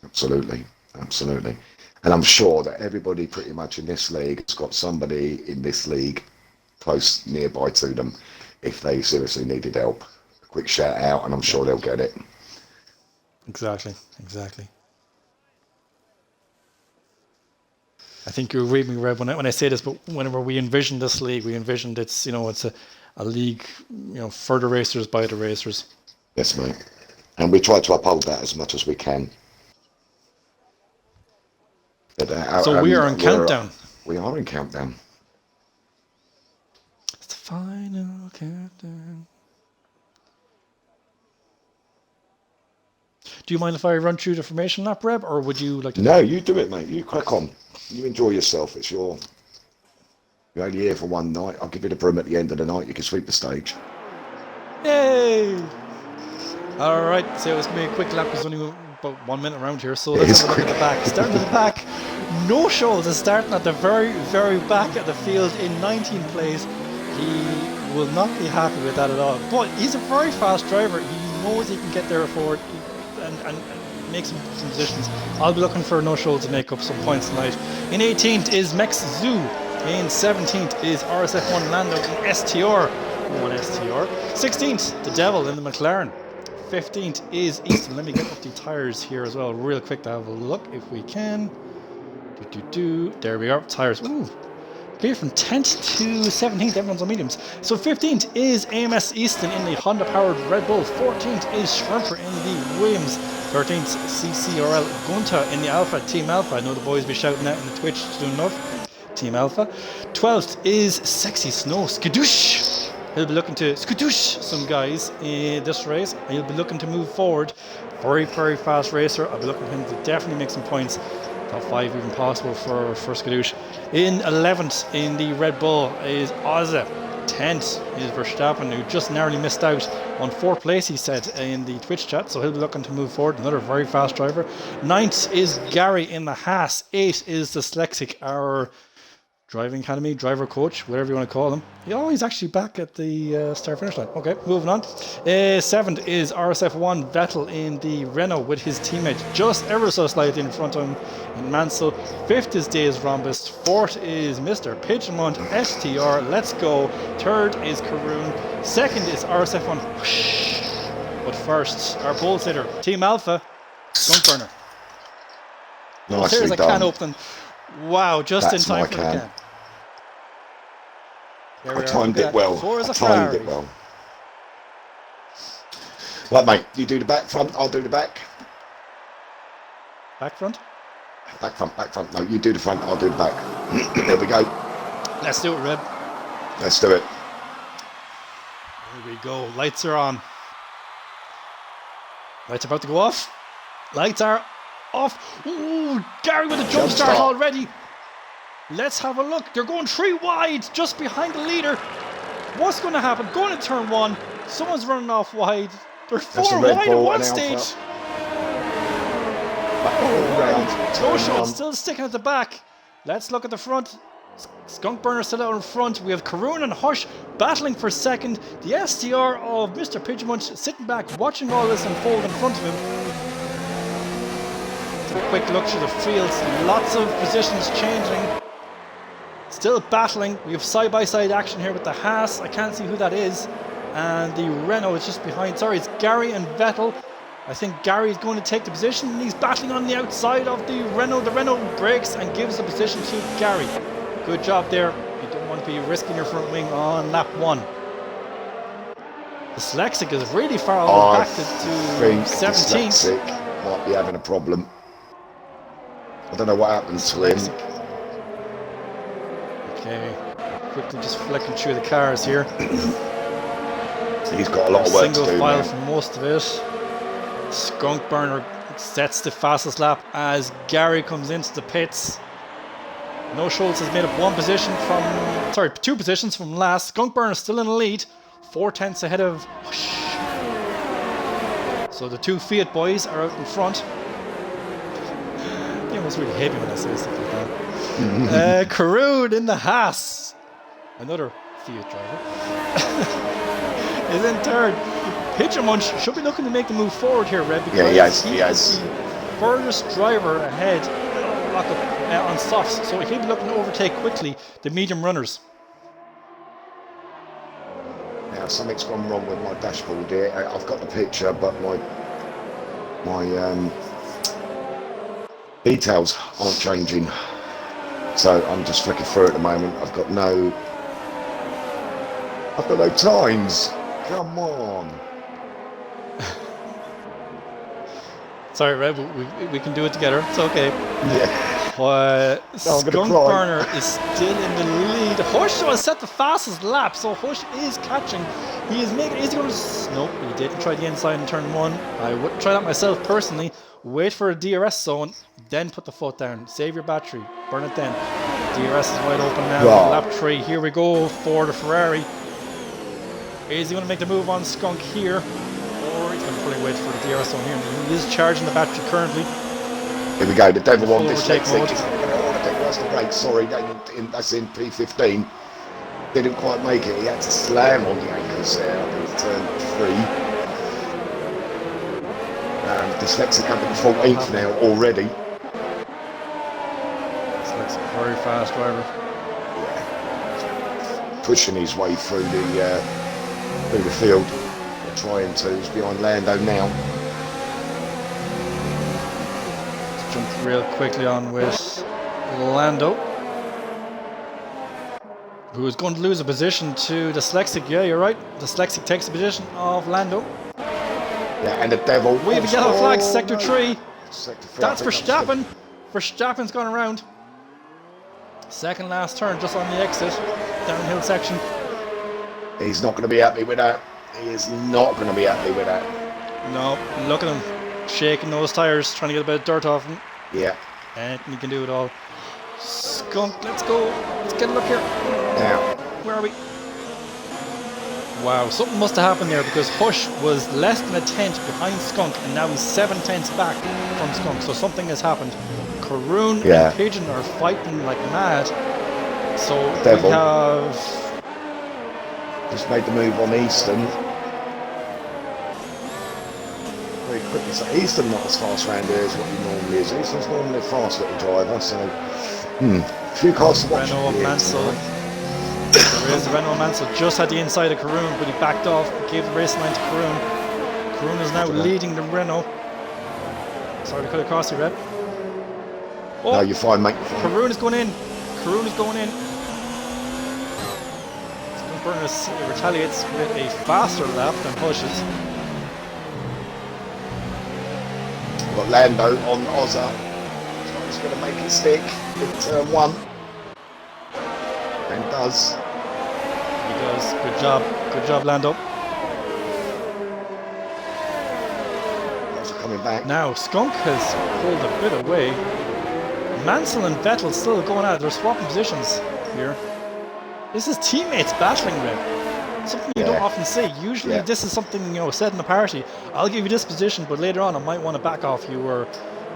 Absolutely. And I'm sure that everybody pretty much in this league has got somebody in this league close nearby to them if they seriously needed help. A quick shout out and I'm sure they'll get it. Exactly. I think you agree with me, Reb, when I say this, but whenever we envisioned this league, we envisioned it's a league, for the racers, by the racers. Yes, mate. And we try to uphold that as much as we can. But, so we are in countdown. We are in countdown. It's the final countdown. Do you mind if I run through the formation lap, Reb, or would you like to? No, you do it, mate. You crack on. You enjoy yourself. You're only here for one night. I'll give you the broom at the end of the night. You can sweep the stage. Yay! All right, so it's going to be a quick lap. There's only about 1 minute around here, so let's have a look at the back. Starting at the back, no shows. Is starting at the very, very back of the field in 19th place. He will not be happy with that at all. But he's a very fast driver. He knows he can get there forward and make some positions. I'll be looking for no shows to make up some points tonight. In 18th is Mex Zoo. In 17th is RSF1 Lando in STR. 1 STR. 16th, the Devil in the McLaren. 15th is Easton. Let me get up the tyres here as well, real quick to have a look if we can. There we are, tyres. Ooh, Okay, from 10th to 17th, everyone's on mediums. So 15th is AMS Easton in the Honda-powered Red Bull. 14th is Schrimper in the Williams. 13th, CCRL Gunta in the Alpha, Team Alpha. I know the boys be shouting that in the Twitch, soon enough. Team Alpha. 12th is Sexy Snow Skadoosh. He'll be looking to skadoosh some guys in this race. He'll be looking to move forward. Very, very fast racer. I'll be looking for him to definitely make some points. Top 5 even possible for Skadoosh. In 11th in the Red Bull is Ozza. 10th is Verstappen, who just narrowly missed out on 4th place, he said in the Twitch chat, so he'll be looking to move forward. Another very fast driver. 9th is Gary in the Haas. 8th is Dyslexic, our driving academy, driver coach, whatever you want to call him. Oh, he's actually back at the start finish line. Okay, moving on. 7th is RSF1 Vettel in the Renault with his teammate just ever so slightly in front of him in Mansell. 5th is Days Rhombus. 4th is Mr. Pigeonmont STR. Let's go. 3rd is Karoon. 2nd is RSF1. But first, our pole sitter, Team Alpha, Skunk Burner. Nicely Here's a done. can opening. Wow, just That's in time my for the can. can. I timed it well. Four is I a timed Ferrari. it well. Right, mate. You do the back front. I'll do the back. Back front. Back front. Back front. No, you do the front. I'll do the back. There we go. Let's do it, Reb. Let's do it. Here we go. Lights are on. Lights about to go off. Lights are off. Ooh, Gary with a jump start already. Let's have a look. They're going 3 wide, just behind the leader. What's going to happen? Going to turn 1. Someone's running off wide. They're 4 wide at one stage. No show, still sticking at the back. Let's look at the front. Skunk Burner still out in front. We have Karoon and Hush battling for second. The STR of Mr. Pigeonmunch sitting back, watching all this unfold in front of him. A quick look through the fields. Lots of positions changing. Still battling. We have side-by-side action here with the Haas. I can't see who that is. And the Renault is just behind. Sorry, it's Gary and Vettel. I think Gary is going to take the position. And he's battling on the outside of the Renault. The Renault brakes and gives the position to Gary. Good job there. You don't want to be risking your front wing on lap 1. Dyslexic is really far back to 17th. Dyslexic might be having a problem. I don't know what happened to him. Okay, quickly just flicking through the cars here. He's got a lot of work to do. Single file now. for most of it. Skunk Burner sets the fastest lap as Gary comes into the pits. No Schultz has made up 2 positions from last. Skunk Burner still in the lead, 4 tenths ahead of. So the 2 Fiat boys are out in front. They almost really hate me when I say stuff like that. Karoon in the Haas, another Fiat driver, is in 3rd. Pigeonmunch should be looking to make the move forward here, Red, because he has. the furthest driver ahead on softs, so he'll be looking to overtake quickly the medium runners. Now something's gone wrong with my dashboard here. I've got the picture, but my details aren't changing. So I'm just flicking through at the moment. I've got no times. Come on. Sorry, Red, we can do it together. It's okay. Yeah. Skunk Burner is still in the lead. Hush has set the fastest lap, so Hush is catching. He is making. Is he going to? Nope, he didn't try the inside in turn 1. I wouldn't try that myself personally. Wait for a DRS zone, then put the foot down. Save your battery, burn it then. DRS is wide open now. Wow. Lap 3. Here we go for the Ferrari. Is he going to make the move on Skunk here? Or he's going to probably wait for the DRS zone here. He is charging the battery currently. Here we go. The devil on Overtake dyslexic. mode. He's going to want to take the brake. Sorry, that's in P15. Didn't quite make it. He had to slam on the anchors there. I think turn 3. Dyslexic up at 14th now already. Dyslexic, very fast driver. Yeah. Pushing his way through the field. Trying to. He's behind Lando now. Let's jump real quickly on with Lando. Who is going to lose a position to Dyslexic? Yeah, you're right. Dyslexic takes the position of Lando. Yeah, and the devil. We have a yellow flag, Sector no. 3. Sector 3. That's Verstappen. Verstappen's gone around. Second last turn, just on the exit. Downhill section. He's not going to be happy with that. He is not going to be happy with that. No, look at him. Shaking those tyres, trying to get a bit of dirt off him. Yeah. And he can do it all. Skunk, let's go. Let's get a look here. Now. Where are we? Wow, something must have happened there because Hush was less than a tenth behind Skunk and now he's 7 tenths back from Skunk. So something has happened. Karoon and Pigeon are fighting like mad. So Devil we have... just made the move on Easton. Very quickly. So Easton not as fast around here as what he normally is. Easton's normally a fast little driver, so... few cars to watch. Renault Mansell. There is Renault Mansell just had the inside of Karoon, but he backed off, gave the race line to Karoon. Karoon is now leading the Renault. Sorry to cut across you, Red. Oh, no, you're fine, mate. Karoon is going in. Karoon is going in. Burners retaliates with a faster lap than Hush's. We've got Lando on Ozza. He's going to make it stick in turn 1. And does. He does. Good job. Good job, Lando. Ozza coming back. Now, Skunk has pulled a bit away. Mansell and Vettel still going at it. They're swapping positions here. This is teammates battling, Red. Something you don't often see. Usually this is something, you know, said in a party. I'll give you this position, but later on I might want to back off you, or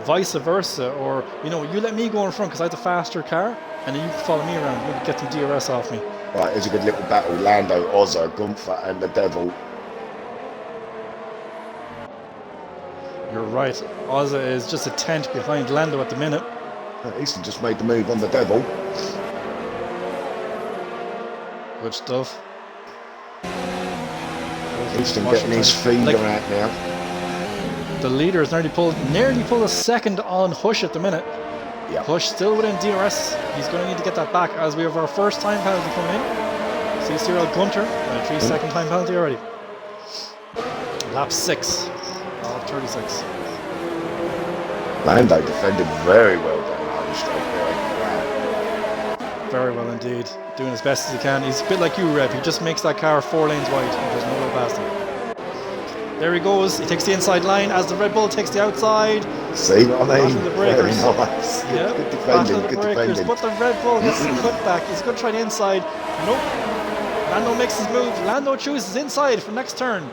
vice versa. Or, you know, you let me go in front because I have the faster car, and then you can follow me around. You can get some DRS off me. Right, here's a good little battle. Lando, Ozza, Gunther and the Devil. You're right. Ozza is just a tenth behind Lando at the minute. Easton just made the move on the Devil. Good stuff. Easton getting his finger out now. The leader has nearly pulled a second on Hush at the minute. Yeah. Hush still within DRS. He's going to need to get that back as we have our first time penalty coming in. See Cyril Gunter, and a 3-second time penalty already. Lap 6 of 36. Lando defended very well down the home straight there. Very well indeed. Doing as best as he can. He's a bit like you, Rev. He just makes that car 4 lanes wide and there's no way past him. There he goes. He takes the inside line as the Red Bull takes the outside. See what I mean? The breakers. Very nice. Yeah, good defending, good defending. But the Red Bull gets the cutback. He's going to try the inside. Nope. Lando makes his move. Lando chooses inside for next turn.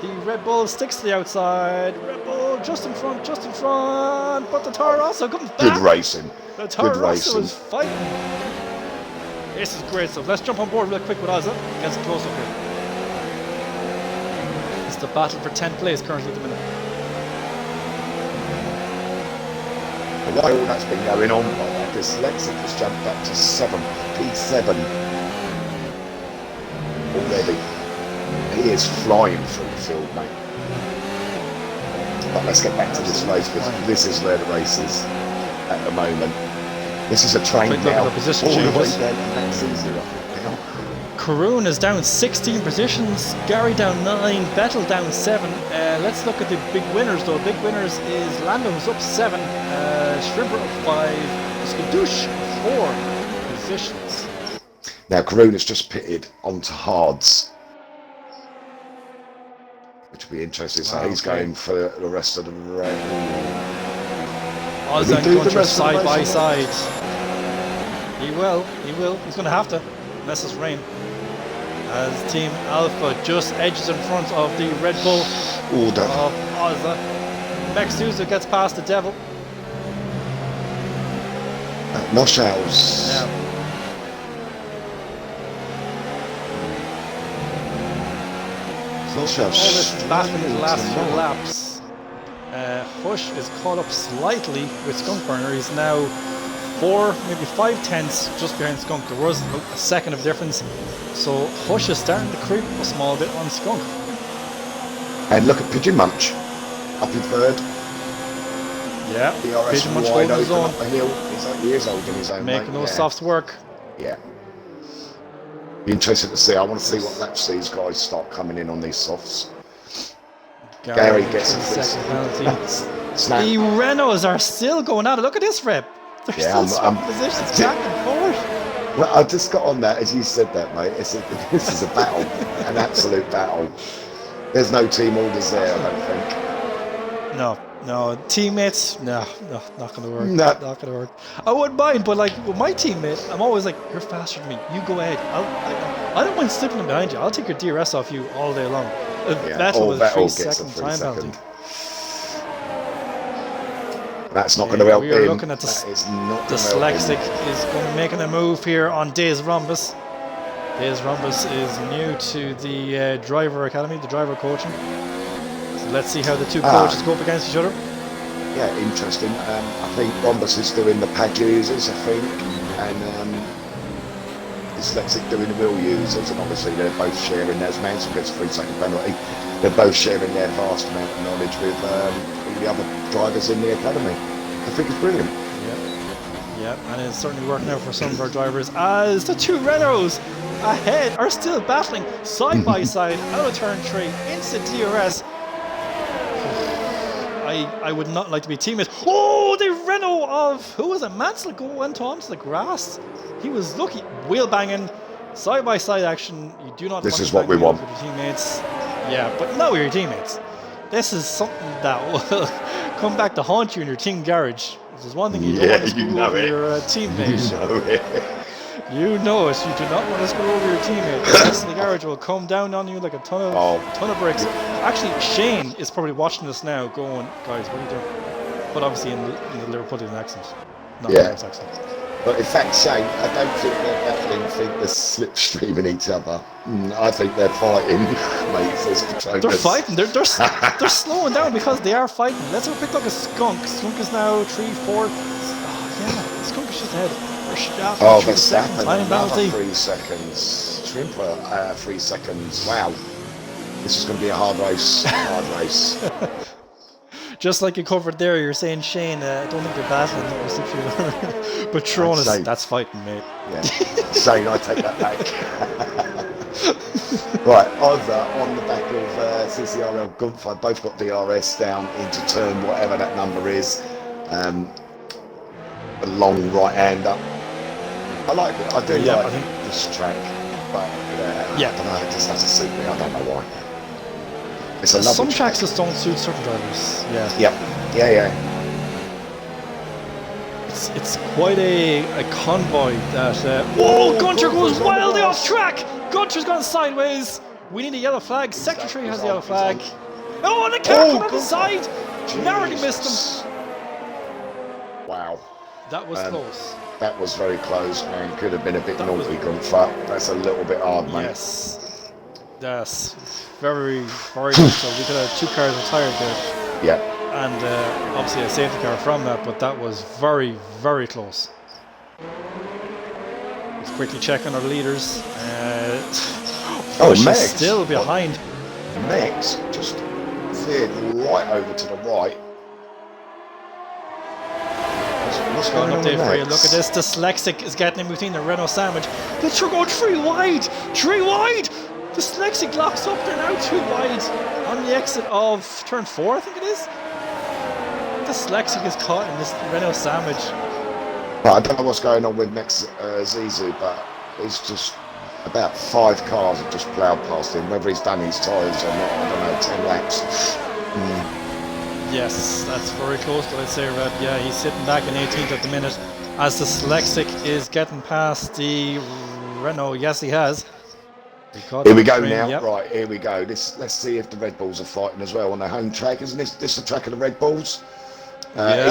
The Red Bull sticks to the outside. Red Bull just in front, but the Toro Rosso comes back. Good racing. The Toro Good Rosso racing. is fighting. This is great stuff. Let's jump on board real quick with Ozza. Get some close up here. It's the battle for 10th place currently at the minute. While all that's been going on, Dyslexic has jumped up to 7, P7 already. He is flying through the field, mate. But let's get back to this race because this is where the race is at the moment. This is a train Quick look now. at the position All the way changes. down to next season, I think, now. Karoon is down 16 positions, Gary down 9, Vettel down 7. Let's look at the big winners though. Big winners is Lando who's up 7, Schreiber up 5, Skadoosh 4 positions. Now Karoon has just pitted onto hards, which will be interesting. So he's going for the rest of the race. Ozza and Gunter side by side. He will. He's going to have to, unless it's rain. As Team Alpha just edges in front of the Red Bull of Ozza. Mexusa gets past the Devil. Noshals. Yeah. All this battling in the last few laps. Hush is caught up slightly with Skunkburner. He's now 4, maybe 5 tenths just behind Skunk. There was a second of difference. So Hush is starting to creep a small bit on Skunk. And look at Pigeon Munch up in 3rd. Yeah, The Pigeon Munch RSF1 holding his own. up the hill. He is holding his own. Making mate. those softs work. Yeah. Be interested to see. I want to see what laps these guys start coming in on these softs. Gary gets a second penalty. Snap. The Renaults are still going at it. Look at this rep. They're still swapping positions back and forth. Well, I just got on that as you said that, mate. This is a battle, an absolute battle. There's no team orders there, I don't think. No, teammates, no, not gonna work. No. Not gonna work. I wouldn't mind, but like with my teammate, I'm always like, you're faster than me. You go ahead. I don't mind slipping them behind you. I'll take your DRS off you all day long. Vettel with a 3-second time penalty. That's not going to help him. We are looking at the Dyslexic is going to be making a move here on Days Rhombus. Days Rhombus is new to the driver academy, the driver coaching. So let's see how the two coaches go up against each other. Yeah, interesting. I think Rhombus is doing the pad users, I think, and Dyslexic doing the wheel users, and obviously they're both sharing theirs. Mansell gets a 3-second penalty. They're both sharing their vast amount of knowledge with the other drivers in the academy. I think it's brilliant. Yeah, and it's certainly working out for some of our drivers as the two Renaults ahead are still battling side by side out of turn 3 into DRS. I would not like to be teammates. Oh, the Renault of, who was it? Mansell went onto the grass. He was lucky. Wheel banging, side by side action. You do not. This is what we want. With your teammates. Yeah, but not with your teammates. This is something that will come back to haunt you in your team garage. There's one thing you don't want to screw over your teammate. You know it. You do not want to screw over your teammate. The rest of the garage will come down on you like a ton of bricks. Actually, Shane is probably watching this now, going, "Guys, what are you doing?" But obviously in the Liverpudlian accent, not the Irish accent. But in fact, Shane, I don't think they're battling. I think they're slipstreaming each other. I think they're fighting, mate. They're fighting. They're slowing down because they are fighting. Let's have a quick look at Skunk. Skunk is now 3-4. Yeah, Skunk is just ahead. Verstappen, another 3 seconds. Trimper, 3 seconds. Wow. This is going to be a hard race. Just like you covered there, you're saying, Shane, I don't think they're battling. But Patronus, that's fighting, mate. Yeah. Shane, I take that back. Right, Ozza on the back of CCRL Gunther, both got DRS down into turn, whatever that number is. A long right-hander. I like it. I do like this track, but I don't know, it just doesn't suit me. I don't know why. It's a some tracks just don't suit certain drivers. Yeah. It's quite a convoy that. Whoa! Gunter goes wildly off track. Gunter's gone sideways. We need a yellow flag. Secretary has the yellow flag. Oh, and the car coming on the side. Narrowly missed him. Wow. That was close. That was very close, man. Could have been a bit naughty, Gunther. That's a little bit hard, mate. Yes. That's very, very much so. We could have 2 cars retired there. Yeah. And obviously a safety car from that, but that was very, very close. Let's quickly check on our leaders. Meg's still behind. Meg's just veered right over to the right. What's going on update with for you. Look at this. Dyslexic is getting in between the Renault sandwich. The truck going 3 wide. 3 wide. Dyslexic locks up. They're now 2 wide on the exit of turn 4, I think it is. Dyslexic is caught in this Renault sandwich. Well, I don't know what's going on with Max Zizou, but it's just about 5 cars have just ploughed past him. Whether he's done his tyres or not, I don't know, 10 laps. Yes, that's very close to, I'd say, Red. Yeah, he's sitting back in 18th at the minute as Dyslexic is getting past the Renault. Yes, he has. Here we go now. Yep. Right, here we go. Let's see if the Red Bulls are fighting as well on their home track. Isn't this the track of the Red Bulls?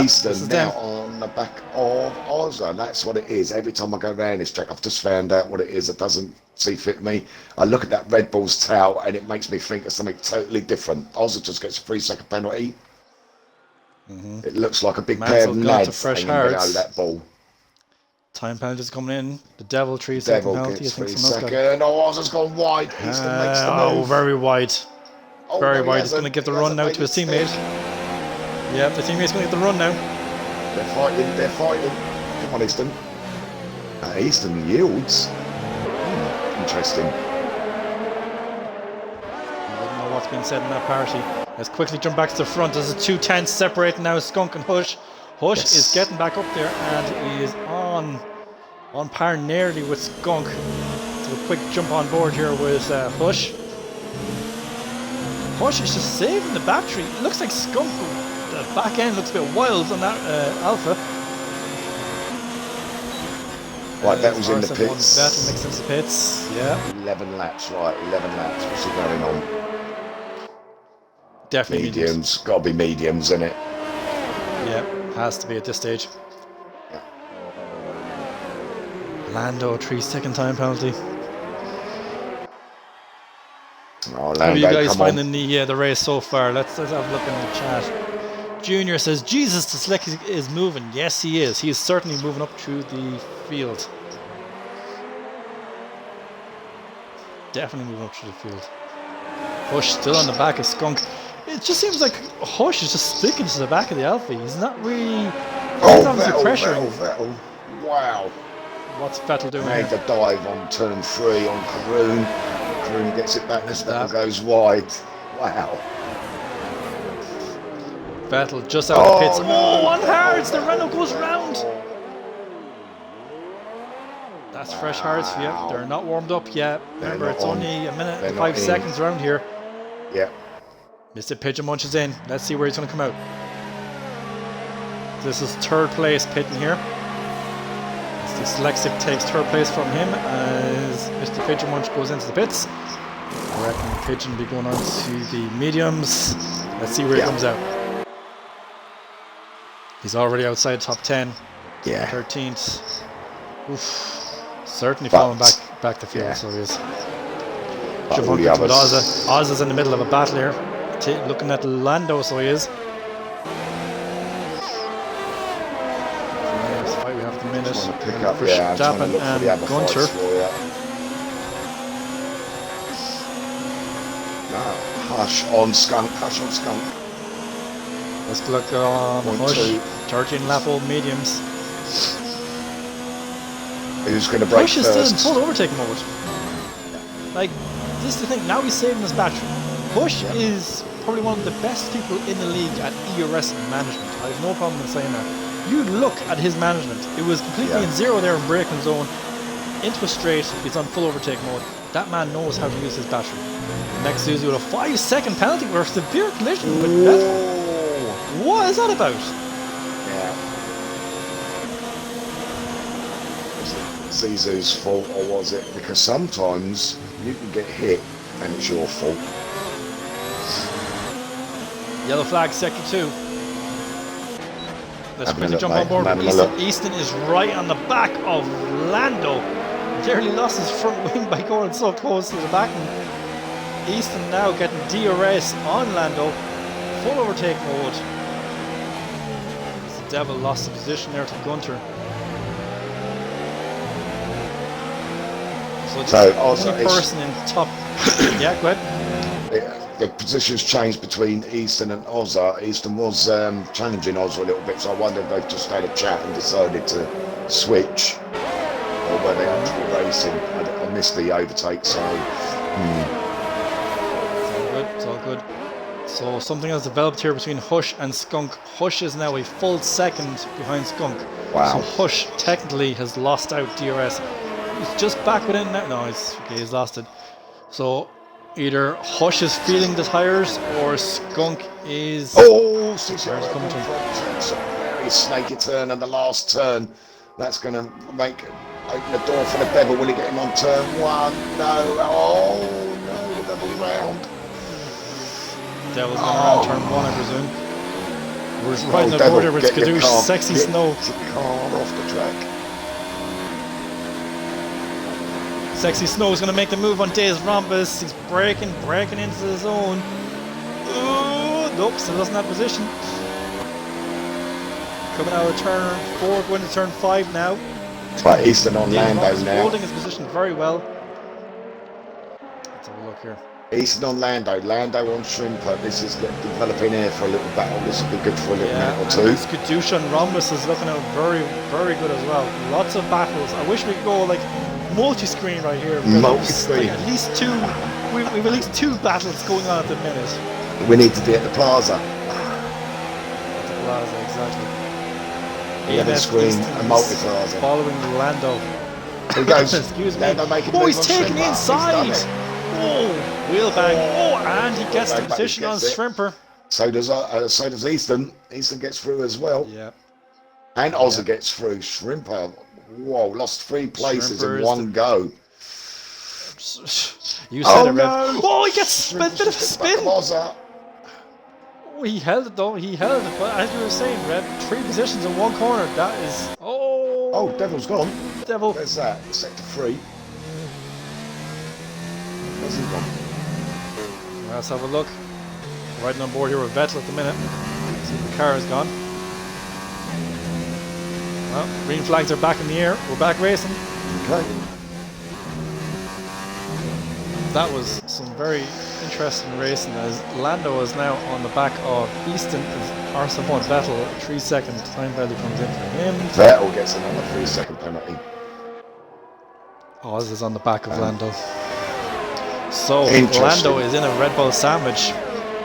Eastern now on the back of Ozza. That's what it is. Every time I go around this track, I've just found out what it is. It doesn't see fit me. I look at that Red Bull's tail and it makes me think of something totally different. Ozza just gets a 3-second penalty. It looks like a big pair of lads hanging below that ball. Time penalties coming in. The Devil 3-second penalty. Gets 3 second. Oh, Ozza's gone wide. Eastern makes the move. Oh, very wide. Very wide. He's going to give the run now to his teammate. Yeah, the teammate's going to get the run now. They're fighting. Come on, Easton. Easton yields. interesting. I don't know what's been said in that party. Let's quickly jump back to the front. There's a 2-10 separating now Skunk and Hush. Hush is getting back up there and he is on par nearly with Skunk. So a quick jump on board here with Hush. Hush is just saving the battery. It looks like Skunk, the back end looks a bit wild on that Alpha. Right, that was in the RSF1 pits. Vettel makes into the pits. Yeah. 11 laps, right, 11 laps. What's he going on? Definitely Mediums. Got to be mediums, isn't it? Yeah, has to be at this stage. Yeah. Lando, 3-second time penalty. Oh, How are you Lando, guys come on. finding the race so far? Let's have a look in the chat. Junior says, Jesus, the Slick is moving. Yes, he is. He is certainly moving up through the field. Definitely moving up through the field. Hush still on the back of Skunk. It just seems like Hush is just sticking to the back of the Alpha. He's not really... He's obviously pressuring. Vettel. Wow. What's Vettel doing Made here? the dive on turn 3 on Karoon. Karoon gets it back, this Vettel goes wide. Wow. Vettel just out of the pits. no. Oh, on hards! The Renault goes round! That's fresh hards for you. They're not warmed up yet. Remember, not it's on. only a minute They're and not 5 in. seconds around here. Yeah. Mr. Pigeon Munch is in. Let's see where he's going to come out. This is third place pitting here. As Dyslexic takes third place from him as Mr. Pigeon Munch goes into the pits. I reckon Pigeon will be going on to the mediums. Let's see where he comes out. He's already outside top 10. Yeah. 13th. Oof. Certainly falling back the field, so he is. But all Javon the with others. Ozza. Ozza's in the middle of a battle here. Looking at Lando, so he is. Yes, right, we have the minute. Trying to pick up, for yeah, I'm trying to Verstappen look for the and other Gunter. fights for you. No, Hush on Skunk, Hush on Skunk. Let's look on 1, Hush. 2. 13 lap old mediums. Who's going to break Hush is still in first? full overtake mode. Like, this is the thing. Now he's saving his battery. Hush is probably one of the best people in the league at ERS management. I have no problem in saying that. You look at his management. It was completely in zero there in braking zone. Into a straight. It's on full overtake mode. That man knows how to use his battery. Next is with a 5-second penalty for a severe collision with Vettel. What is that about? Yeah. Was it Zizou's fault or was it? Because sometimes you can get hit and it's your fault. Yellow flag, second 2. Let's Having a quickly look, jump mate. on board Having with a Easton. look. Easton is right on the back of Lando. Nearly lost his front wing by going so close to the back. And Easton now getting DRS on Lando. Full overtake mode. The Devil lost the position there to Gunter. So So, the also only it's- person in top... Yeah, go ahead. The positions changed between Easton and Ozza. Easton was challenging Ozza a little bit, so I wonder if they've just had a chat and decided to switch, or were they actually racing? I missed the overtake, so It's all good. So something has developed here between Hush and Skunk. Hush is now a full second behind Skunk. Wow. So Hush technically has lost out DRS. He's just back within now. No, he's lost it. So either Hush is feeling the tires or Skunk is... oh, see, so There's coming to him. it's a very snaky turn and the last turn. That's going to open the door for the Devil. Will he get him on turn 1? No. Oh no, the Devil round. Devil's going around turn 1, I presume. We're just riding the Devil, border with get your Skadoosh, car- Sexy get Snow. your car off the track. Sexy Snow is going to make the move on Days Rhombus. He's braking into the zone. Ooh, nope, still doesn't have position. Coming out of turn 4, going to turn 5 now. Right, Easton on Days Lando Rhombus now. holding his position very well. Let's have a look here. Easton on Lando. Lando on Shrimper. This is developing here for a little battle. This will be good for a little minute or and two. Skadoosh and Rhombus is looking out very, very good as well. Lots of battles. I wish we could go like multi-screen right here. Multi-screen. Like at least two. We've at least two battles going on at the minute. We need to be at the plaza. At the plaza, exactly. Yeah, the AMF screen, Easton a is multi-plaza. Following Lando. Here he goes. Excuse me. Lando making Oh, the he's move on taking Shrimper. inside. He's done it. Oh, wheel bang. Oh, and he gets the Bang, bang, position on gets it. Shrimper. So does Easton. Easton gets through as well. Yeah. And Ozza gets through. Shrimper, whoa, lost 3 places Shrimper in is one go. You said it, Rev. No! Oh, he gets a bit of a spin. Ozza. Oh, he held it though. He held it. But as you were saying, Rev, 3 positions in one corner. That is. Oh. Oh, Devil's gone. Devil. Where's that? Sector 3. Where's he gone? Let's have a look. Riding on board here with Vettel at the minute. See if the car is gone. Well, green flags are back in the air. We're back racing. Okay. That was some very interesting racing as Lando is now on the back of Easton as RSF1 Vettel. 3 second time penalty comes in for him. Vettel gets another 3-second penalty. Oz is on the back of Lando. So Interesting. Lando is in a Red Bull sandwich.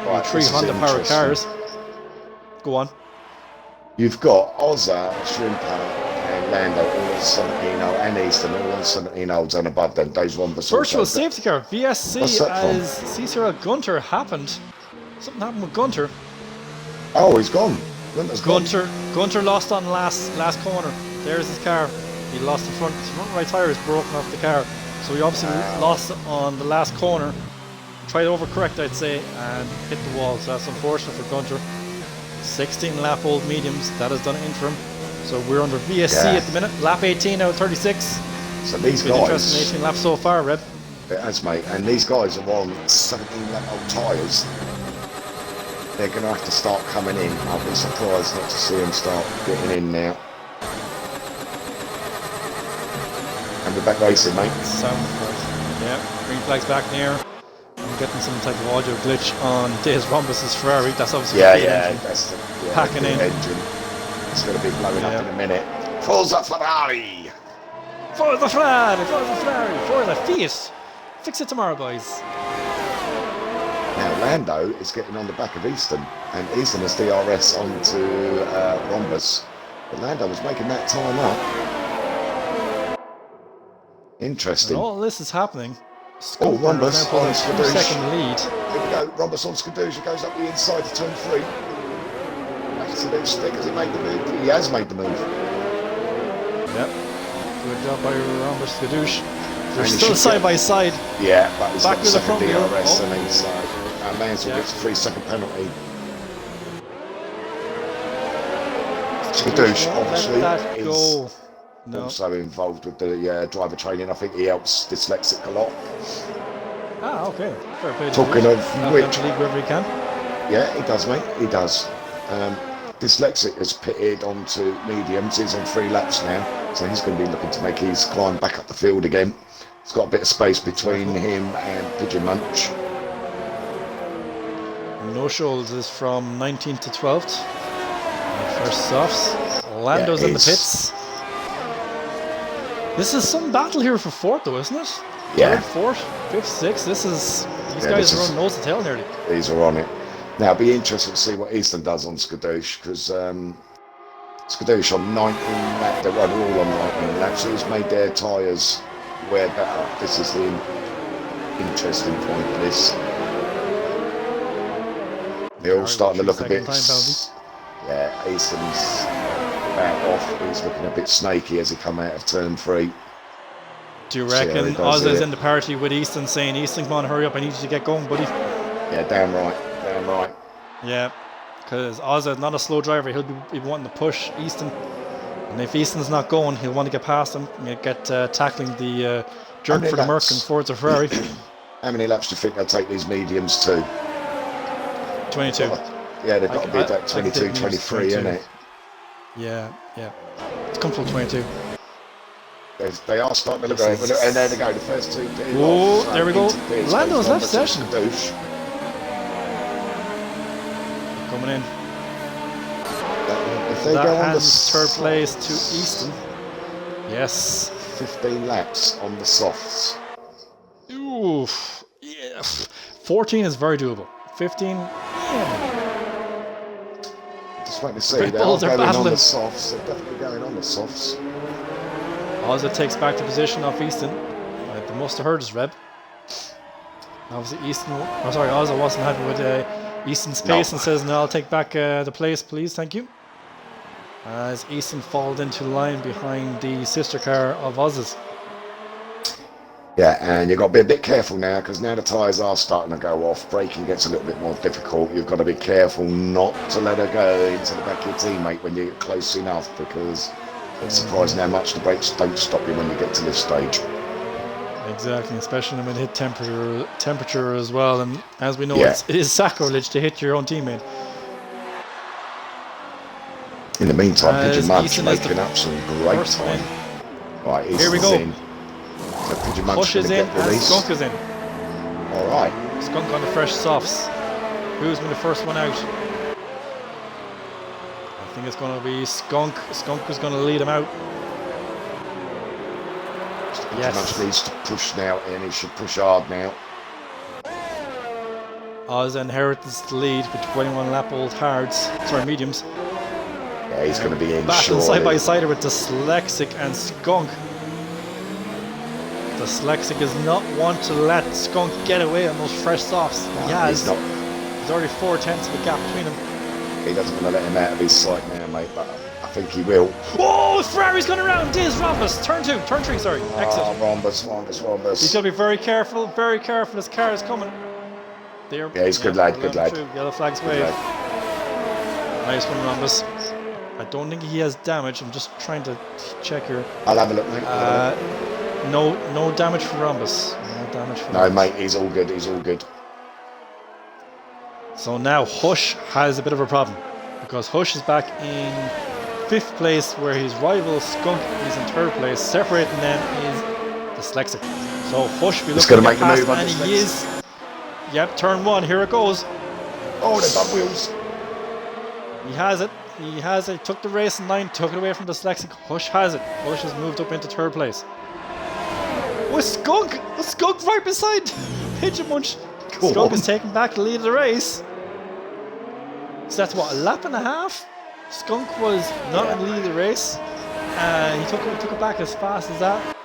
Right, 3 this is Honda powered interesting. cars. Go on. You've got Ozza, Shrimper, and Lando all on 17 and Easton all on 17 olds and above them. Those one Virtual safety car, What's VSC that from? as Cicero Gunter happened. Something happened with Gunter. Oh, he's gone. Gunter's gone. Gunter lost on last corner. There's his car. He lost the front right tyre is broken off the car. So he obviously lost it on the last corner. Tried to overcorrect, I'd say, and hit the wall. So that's unfortunate for Gunter. 16 lap old mediums, that has done it in for him. So we're under VSC at the minute. Lap 18 out of 36. So these Been interesting guys, 18 laps so far, Red. it has, mate, and these guys are on 17 lap old tyres. They're going to have to start coming in. I'll be surprised not to see them start getting in now. And we're back racing, mate. Sound first. Yeah, green flag's back near. I'm getting some type of audio glitch on Days Rhombus's Ferrari. That's obviously the engine. That's the Packing the in. engine. It's going to be blowing up in a minute. Forza Ferrari! Forza Ferrari! Forza Ferrari! Forza Fiat! Fix it tomorrow, guys. Now Lando is getting on the back of Easton, and Easton has DRS onto Rhombus. But Lando was making that time up. Interesting. And all this is happening. Oh, Rhombus pulling on a Skadoosh. 2-second lead. Here we go, Rhombus on Skadoosh, goes up the inside to turn 3. That's a bit stick. Has he made the move? He has made the move. Yep. Good job by Rhombus Skadoosh. They're And he still should side get- by side. Yeah, but he's Back got with the second front wheel. DRS Oh. on the inside. Mansell gets a 3-second penalty. Skadoosh, Won't obviously, let that is go. No. also involved with the driver training. I think he helps dyslexic a lot. Ah, okay. Fair play to Talking Bruce. of Help which- out the league wherever he can. Yeah, he does, mate. He does. Dyslexic has pitted onto mediums. He's on 3 laps now, so he's going to be looking to make his climb back up the field again. He's got a bit of space between him and Pigeon Munch. No Shoals is from 19th to 12th. First softs. Lando's Yeah, in the it's- pits. This is some battle here for 4th though, isn't it? Yeah. 3rd, 4th, 5th, 6th. These Yeah, guys this are is- on nose to tail nearly. These are on it. Now, it'll be interesting to see what Easton does on Skadoosh, because Skadoosh on 19 laps, they're running all on 19 laps, so he's made their tyres wear better. This is the interesting point of this. They're all starting to look a bit... Time penalty. Yeah, Easton's back off. He's looking a bit snaky as he come out of turn 3. Do you See how reckon he does Oz is it. in the party with Easton saying, Easton, come on, hurry up, I need you to get going, buddy? Yeah, damn right, damn right. Yeah, because Oz is not a slow driver. He'll be wanting to push Easton. And if Easton's not going, he'll want to get past him and get tackling the jerk many for the Merc laps? and Forza Ferrari. How many laps do you think they'll take these mediums to? 22. Yeah, they've got to be I about can 22, take mediums 23, 22. isn't it? Yeah, yeah. It's comfortable 22. They are starting to look at it, and there they go, the first 2 pit Oh, off, there we go. into pits, Lando's goes left Rhombus session. and Skadoosh. Coming in. If they That go on the hands third place to Easton. Yes. 15 laps on the softs. Oof. Yeah. 14 is very doable. 15, yeah. Just wait to see. Red They're Bulls are going on the battling. softs. They're definitely going on the softs. Ozza takes back the position off Easton. They must have heard his rep. Obviously, Ozza wasn't happy with Easton's pace and says, "No, I'll take back the place, please, thank you." As Easton falls into line behind the sister car of Oz's. Yeah, and you've got to be a bit careful now because now the tyres are starting to go off. Braking gets a little bit more difficult. You've got to be careful not to let her go into the back of your teammate when you get close enough because it's surprising how much the brakes don't stop you when you get to this stage. Exactly, especially when it hit temperature as well. And as we know, Yeah. it is sacrilege to hit your own teammate. In the meantime, Pigeon Munch Easton is making up some great first time. win. Right, Here we Easton's go. in. So Pigeon Munch Push is gonna in get and released. Skunk is in. All right. Skunk on the fresh softs. Who's been the first one out? I think it's going to be Skunk. Skunk is going to lead him out. Pigeon Munch needs to push now, and he should push hard now. Oz inherits the lead with 21 lap old hards. Sorry, mediums. Yeah, he's going to be in Battling surely. side by side with Dyslexic and Skunk. Dyslexic does not want to let Skunk get away on those fresh softs. No, He has. he's not. There's already 4/10 of a gap between them. He doesn't want to let him out of his sight now, mate, but I think he will. Oh, Ferrari's going around. Diz Rhombus. Turn 3, sorry. Exit. Oh, Rhombus. He's got to be very careful. His car is coming. There. Yeah, he's good lad, good lad. Through. Yellow flags Good wave. lad. Nice one, Rhombus. I don't think he has damage. I'm just trying to check here. I'll have a look, mate. No damage for Rhombus. No, mate, he's all good. He's all good. So now Hush has a bit of a problem because Hush is back in 5th place where his rival Skunk is in 3rd place. Separating them is Dyslexic. So Hush will be He's looking gonna to get make the past, move on and he Dyslexic. is. Yep, turn 1. Here it goes. Oh, the bump wheels. He has it. He has it. Took the race in 9. Took it away from Dyslexic. Hush has it. Hush has moved up into 3rd place. With Skunk. The Skunk right beside Pigeon Munch. Go Skunk on. is taking back the lead of the race. So that's what, a lap and a half? Skunk was not in the lead of the race. He took it back as fast as that.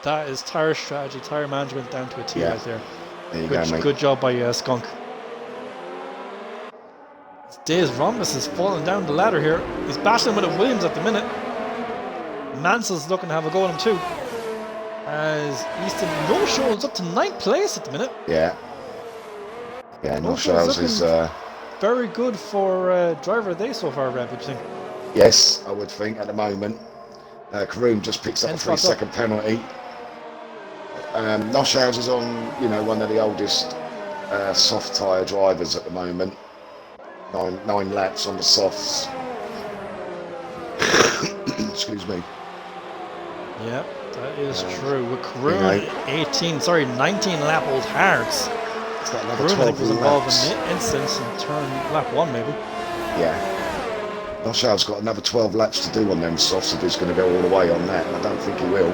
That is tyre strategy, tyre management down to a T right there. There you go, mate. Good job by Skunk. Diz Rhombus is falling down the ladder here. He's battling with a Williams at the minute. Mansell's looking to have a go at him too. As Easton no shows up to 9th place at the minute. Yeah. Yeah, no Show's shows is... very good for driver of the day so far, Rev, would you think? Yes, I would think at the moment. Karoom just picks up a 10 spots 3-second penalty. Noshhouse is on, one of the oldest soft tyre drivers at the moment. Nine laps on the softs. Excuse me. Yeah, that is true. With Karoon, 19 lap old hards. It's got another Karoon, I 12 think, was involved laps. in the incidents in turn lap 1, maybe. Yeah. Noshhouse got another 12 laps to do on them softs if he's going to go all the way on that, and I don't think he will.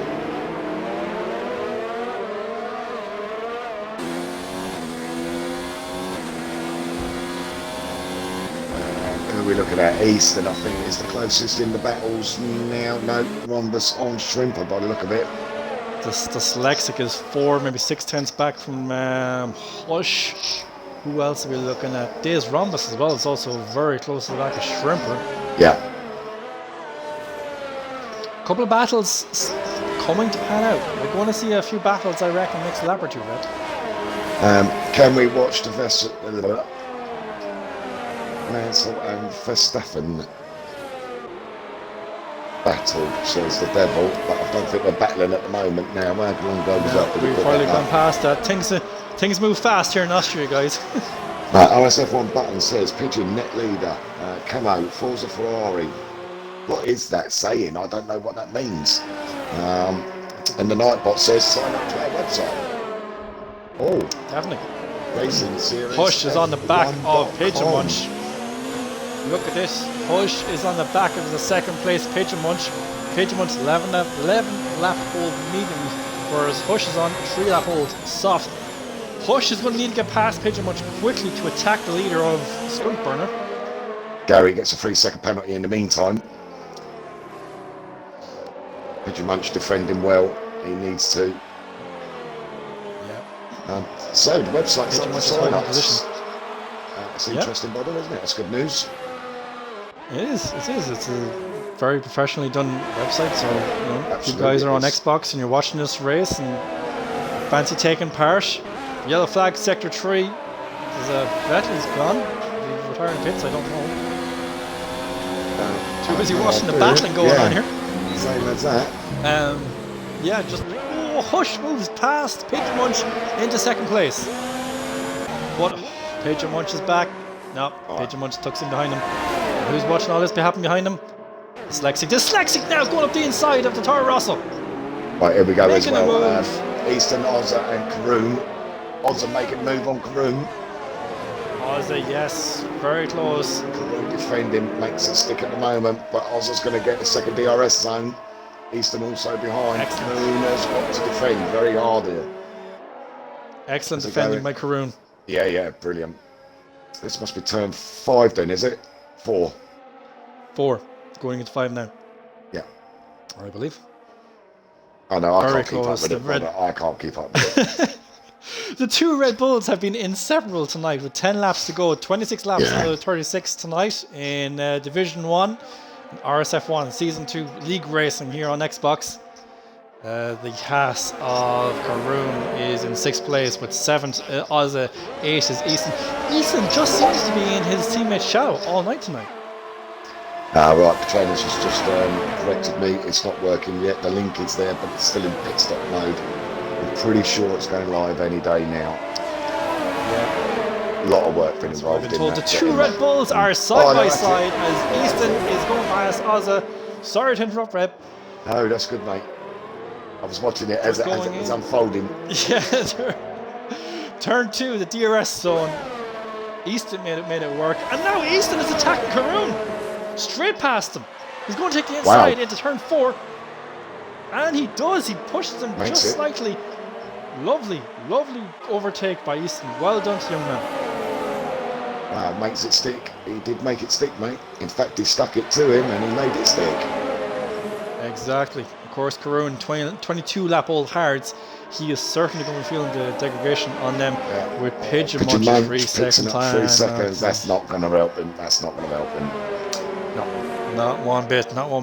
We're looking at Easton, I think, is the closest in the battles now. No, Rhombus on Shrimper by the look of it. Dyslexic is 4, maybe 6/10 back from Hush. Who else are we looking at? Diz Rhombus as well is also very close to the back of Shrimper. Yeah. Couple of battles coming to pan out. We're going to see a few battles, I reckon, next lap or two, Red. Can we watch the Mansell and Verstappen battle, says the devil, but I don't think they're battling at the moment now. How long ago was that? We've probably gone past that. Things move fast here in Austria, guys. RSF1 button says Pigeon net leader, Camo, Forza Ferrari. What is that saying? I don't know what that means. And the Nightbot says sign up to our website. Oh, Definitely. Racing Series. Hush is on the back of Pigeon F1.com. Munch. Look at this. Hush is on the back of the 2nd place Pigeon Munch. Pagemont's 11 lap hold medium, whereas Hush is on 3 lap hold soft. Hush is going to need to get past Pagemont quickly to attack the leader of Skunk Burner. Gary gets a 3-second penalty in the meantime. Pagemont defending well. He needs to. Yeah. So the website's up for sign-ups. It's Yep. interesting, by the way, isn't it? That's good news. It is. It's a very professionally done website. So, you know, if you Absolutely guys are on is. Xbox and you're watching this race and fancy taking part, yellow flag, sector 3. There's a Vettel's gone. He's retiring pits, I don't know. Too busy watching the battling going on here. Same as that. Yeah, just Hush moves past Pagemont into second place. But Pagemont is back. No, Pagemont tucks in behind him. And who's watching all this be happening behind him? Dyslexic. Dyslexic now going up the inside of the Toro Rosso. Right, here we go Making as a well. move. Easton, Ozza and Karoon. Ozza making a move on Karoon. Ozza, yes, very close. Karoon defending, makes it stick at the moment, but Ozza's going to get the second DRS zone. Easton also behind. Excellent. Karoon has got to defend very hard here. Excellent How's it defending going? by Karoon. Yeah, brilliant. This must be turn 5 then, is it? 4. 4, going into 5 now, Yeah. I believe. I know, I Very can't keep up close, with the it. red- Brother. I can't keep up with it. The 2 Red Bulls have been inseparable tonight with 10 laps to go. 26 laps Yeah. out of 36 tonight in Division 1, RSF1, Season 2 League Racing here on Xbox. The Haas of Karoon is in 6th place with 7th. Ozza, 8 is Easton. Easton just seems to be in his teammate's shadow all night tonight. Right, the trainer's just corrected me. It's not working yet. The link is there, but it's still in pit stop mode. I'm pretty sure it's going live any day now. Yeah. A lot of work been I've involved been in told the that. 2 getting Red that. Bulls are side by like side it. as Easton is going past Ozza. Sorry to interrupt, Reb. No, that's good, mate. I was watching it as it Going was in. unfolding. Yeah, turn 2, the DRS zone. Easton made it work, and now Easton is attacking Karoon straight past him. He's going to take the inside into turn 4, and he does. He pushes him Makes just it. slightly. Lovely overtake by Easton. Well done to young man. Wow, makes it stick. He did make it stick, mate. In fact, he stuck it to him and he made it stick. Exactly. Of course, Karoon 22 lap old hards. He is certainly going to be feeling the degradation on them with Pigeon Munch 3 seconds time. 3 seconds. That's not going to help him. That's not going to help him. No, not one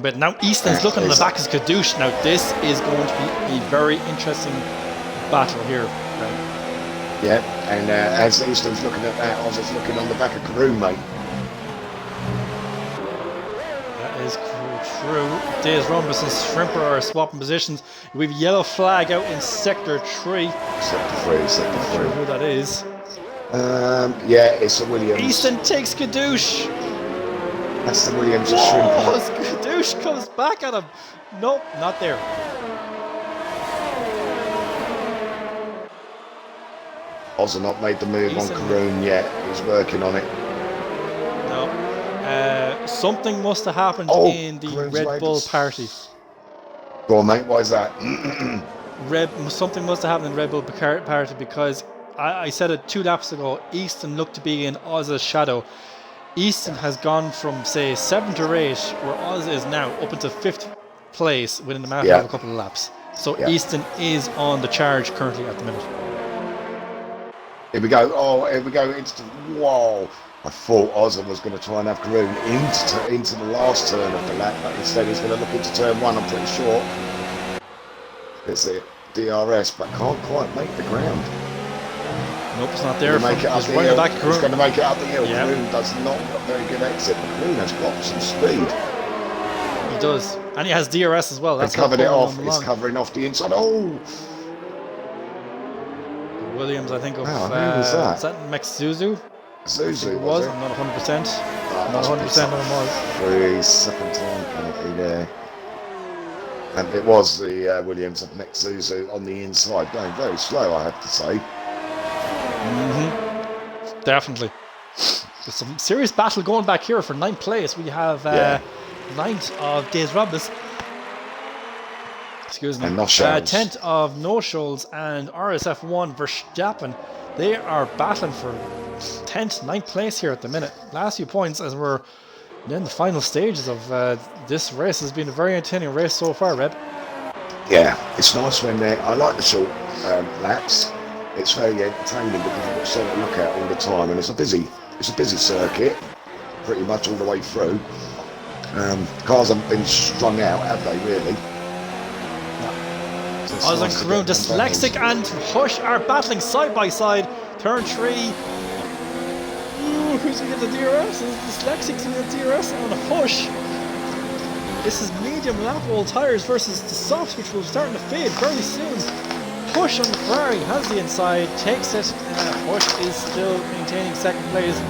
bit. Now Easton's That looking on the is- back of Kadoosh. Now this is going to be a very interesting battle here. Yeah, and as Easton's looking at that, Ozza's looking on the back of Karoon, mate. That is true. Days Rumbus and Shrimper are swapping positions. We have a yellow flag out in sector 3. Sector 3, Not sure sector who that is. 3. Yeah, it's the Williams. Easton takes Kadoosh. That's the Williams Oh, Shrimper. Kadoosh comes back at him. Nope, not there. Ozza not made the move Easton. on Karoon yet. He's working on it. No. Something must have happened in the Karoon's Red Bull Raiders. party. Go on, mate. Why is that? Something must have happened in Red Bull party because I said it 2 laps ago. Easton looked to be in Ozza's shadow. Easton has gone from say 7 to 8, where Ozza is now up into 5th place within the matter of a couple of laps. So Easton is on the charge currently at the minute. Here we go. Oh, here we go. Whoa. I thought Ozza was going to try and have Karoon into the last turn of the lap, but instead he's going to look into turn 1, I'm pretty sure. It's the DRS, but can't quite make the ground. Nope, it's not there. Make it up He's the right hill. back of He's Karoon. going to make it up the hill. Yeah. Karoon does not got a very good exit, but Karoon has got some speed. He does. And he has DRS as well. He's That's covered it what off. going He's along. covering off the inside. Oh! Williams, I think, of Wow, who was that? is that Max Zuzu? Zuzu It was. it? I'm not 100%. Oh, Not must be 100% on him was. 3-second time penalty there. And it was the Williams of next Zuzu on the inside, going very slow, I have to say. Definitely. There's some serious battle going back here for 9th place. We have 9th of Days Robbers. excuse me, And Noschals. 10th of No-Shoals and RSF1 Verstappen. They are battling for 10th, 9th place here at the minute. Last few points as we're in the final stages of this race. Has been a very entertaining race so far, Reb. Yeah, it's nice when I like the short laps. It's very entertaining because you've got something to look at all the time, and it's a busy circuit, pretty much all the way through. Cars haven't been strung out, have they really? So Oz and Karoon, Dyslexic and Hush are battling side by side. Turn 3. Ooh, who's going to get the DRS? Is Dyslexic going to get the DRS on a Hush? This is medium lap old tyres versus the softs, which will start to fade very soon. Hush on the Ferrari has the inside, takes it. Hush is still maintaining second place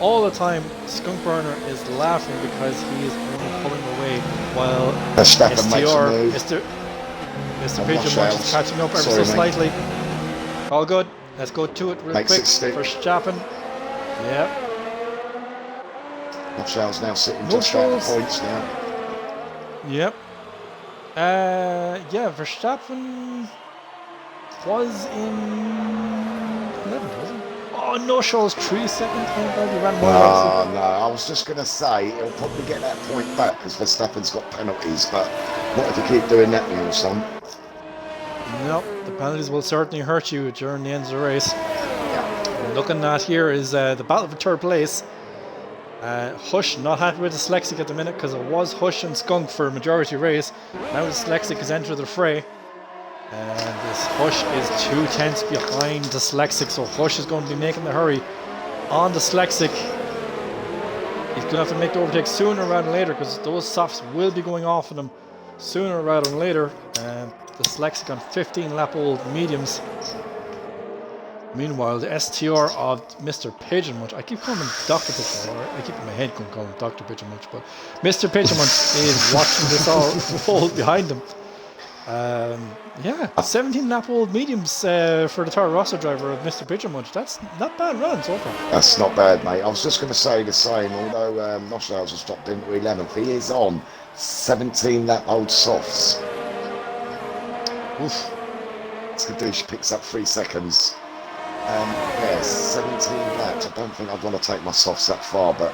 all the time. Skunk Burner is laughing because he is only pulling away while Mr. Pigeon Munch is catching up ever so slightly. All good. Let's go to it real quick for Verstappen. Yeah. Noschals now sitting just out of points now. Yep. Yeah, Verstappen was in 11th, wasn't he? Oh, No-Shoals 3 seconds. Thank God he ran more Oh, no, I was just going to say he'll probably get that point back because Verstappen's got penalties, but what if you keep doing that now, son? Nope, the penalties will certainly hurt you during the end of the race. Yeah. Looking at here is the battle for third place. Hush not happy with Dyslexic at the minute because it was Hush and Skunk for a majority race. Now Dyslexic has entered the fray. And this Hush is 2 tenths behind Dyslexic, so Hush is going to be making the hurry on Dyslexic. He's going to have to make the overtake sooner rather than later because those softs will be going off on him sooner rather than later. Dyslexic on 15 lap old mediums. Meanwhile, the STR of Mr. Pigeon Munch, I keep calling him Dr. Pigeon Munch, I keep in my head going to call him Dr. Pigeon Munch, but Mr. Pigeon Munch is watching this all unfold behind him. Yeah, 17 lap old mediums for the Toro Rosso driver of Mr. Pigeon Munch. That's not bad run so far. That's not bad, mate. I was just going to say the same, although Noschals has dropped into 11th. He is on 17 lap old softs. Oof. Skadoosh picks up 3 seconds. Yeah, 17 laps. I don't think I'd want to take my softs that far, but...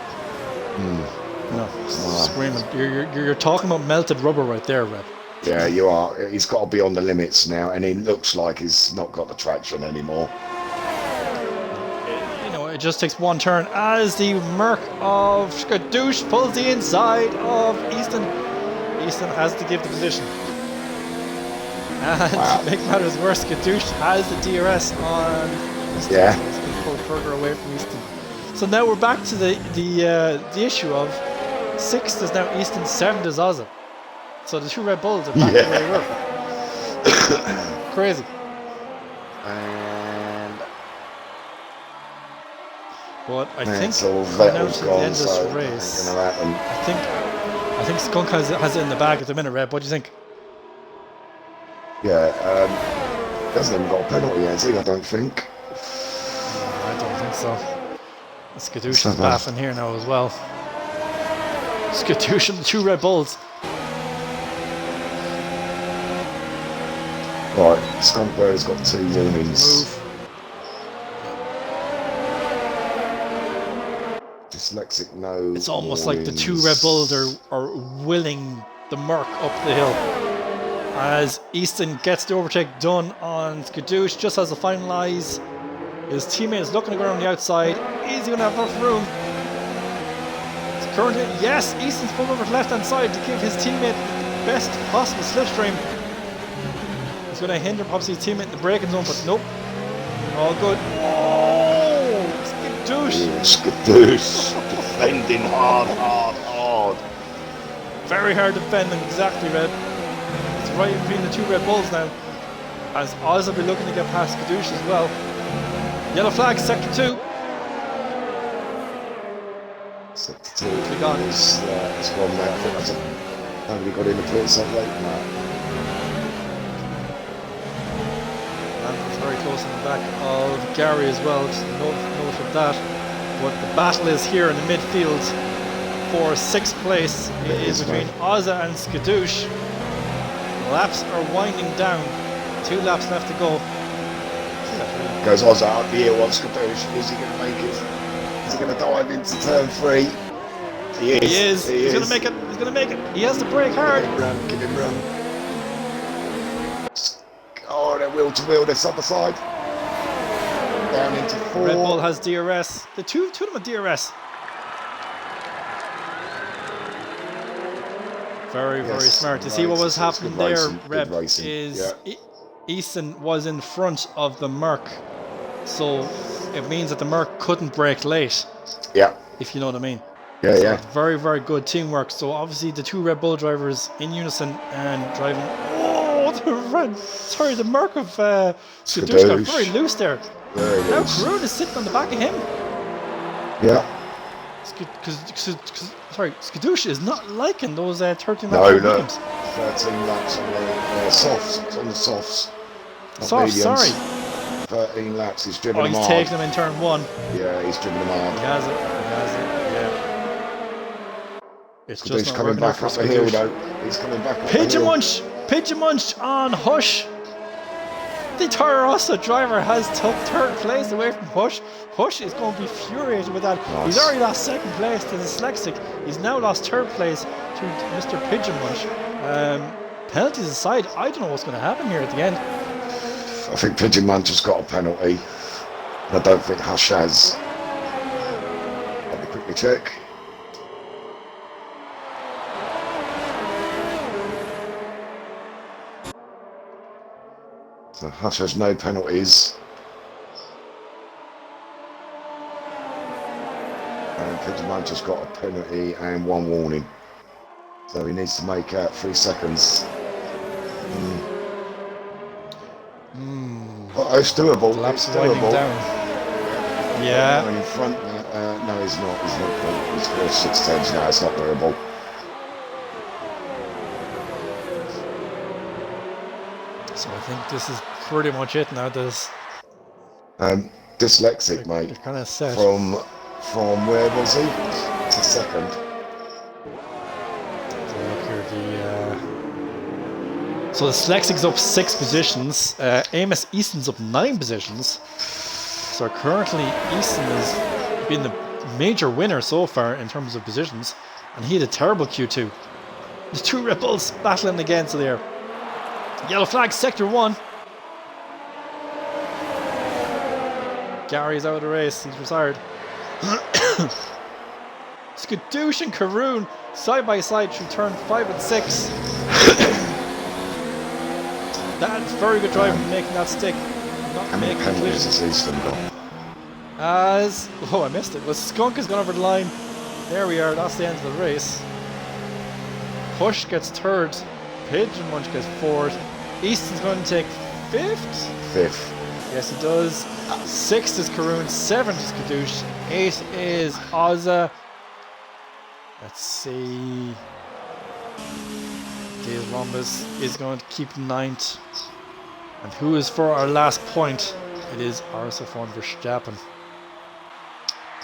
No, screaming. You're talking about melted rubber right there, Reb. Yeah, you are. He's got to be on the limits now, and he looks like he's not got the traction anymore. You know, it just takes one turn as the Merc of Skadoosh pulls the inside of Easton. Easton has to give the position. And to make matters worse, Skadoosh has the DRS on Easton. Yeah. He's going to pull further away from Easton. So now we're back to the issue of 6th is now Easton, 7th is Ozza. So the 2 Red Bulls are back to where they were. Crazy. And but I think so now to the end of this so race, I think Skunk has it in the bag at the minute, Red. What do you think? Yeah, hasn't even got a penalty, has he? I don't think. No, I don't think so. Skadoosh is baffling here now as well. Skadoosh and the 2 Red Bulls. Right, Skunkbird's got 2 warnings. Dyslexic, no. It's almost warnings. like the 2 Red Bulls are willing the Merc up the hill. As Easton gets the overtake done on Skadoosh, just as the finalise. His teammate is looking to go around the outside. Is he going to have enough room? It's currently, yes, Easton's pulled over to the left hand side to give his teammate the best possible slipstream. He's going to hinder perhaps his teammate in the braking zone, but nope. All good. Oh, Skadoosh. Skadoosh. Defending hard. Very hard defending, exactly, Red. It's right in between the 2 Red Bulls now. As Oz will be looking to get past Skadoosh as well. Yellow flag, sector 2. Sector 2 is one there. I think that's nobody got in the pits that late. No. And it's very close in the back of Gary as well, just note of that. But the battle is here in the midfield for 6th place. It is between Ozza and Skadoosh. Laps are winding down. 2 laps left to go. Goes Oz out the hill on Skadoosh. Is he going to make it? Is he going to dive into turn 3? He is. He's going to make it. He's going to make it. He has to brake hard. Give him run. Oh, they're wheel to wheel this other side. Down into 4. Red Bull has DRS. The two of them have DRS. Very smart. You see what was happening there, Reb, is Easton was in front of the Merc. So it means that the Merc couldn't brake late. Yeah. If you know what I mean. Yeah, yeah. Very good teamwork. So obviously the 2 Red Bull drivers in unison and driving. Oh, the Merc of Skadoosh got very loose there. Now Karun is sitting on the back of him. Yeah. Skadoosh is not liking those 13 laps. No, look. 13 laps on the softs. It's on the softs. Softs, sorry. 13 laps. He's driven them hard. He's taking them in turn 1. Yeah, he's driven them hard. He has it. Yeah. It's just not coming back up the hill, though. He's coming back up Pigeon Munch on Hush. The Toro Rosso driver has took 3rd place away from Hush. Hush is going to be furious with that. Nice. He's already lost 2nd place to Dyslexic. He's now lost 3rd place to Mr. Pigeon Munch. Penalties aside, I don't know what's going to happen here at the end. I think Pigeon Munch has got a penalty. I don't think Hush has. Let me quickly check. So Hush has no penalties. And Pigeon Munch has got a penalty and 1 warning. So he needs to make out 3 seconds. Oh, it's doable. Laps it's winding doable. down. Yeah. In front. No, he's not. He's not. He's got 6 tenths now. It's not doable. So I think this is pretty much it now. There's Dyslexic, mate. They're kind of set. From where was he? To 2nd. So the Dyslexic's up 6 positions. Amos Easton's up 9 positions. So currently Easton has been the major winner so far in terms of positions, and he had a terrible Q2. There's 2 Red Bulls battling against there. Yellow flag, sector 1. Gary's out of the race. He's retired. Skadoosh and Karun side by side through turn 5 and 6. That's very good driving, making that stick. How many penalties has Easton got? I missed it. Well, Skunk has gone over the line. There we are. That's the end of the race. Push gets 3rd. Pigeon Munch gets 4th. Easton's going to take 5th. 5th. Yes, he does. 6th is Karun. 7th is Skadoosh. 8th is Ozza. Let's see. Diaz Rhombus is going to keep 9th. And who is for our last point? It is RSF1 Verstappen.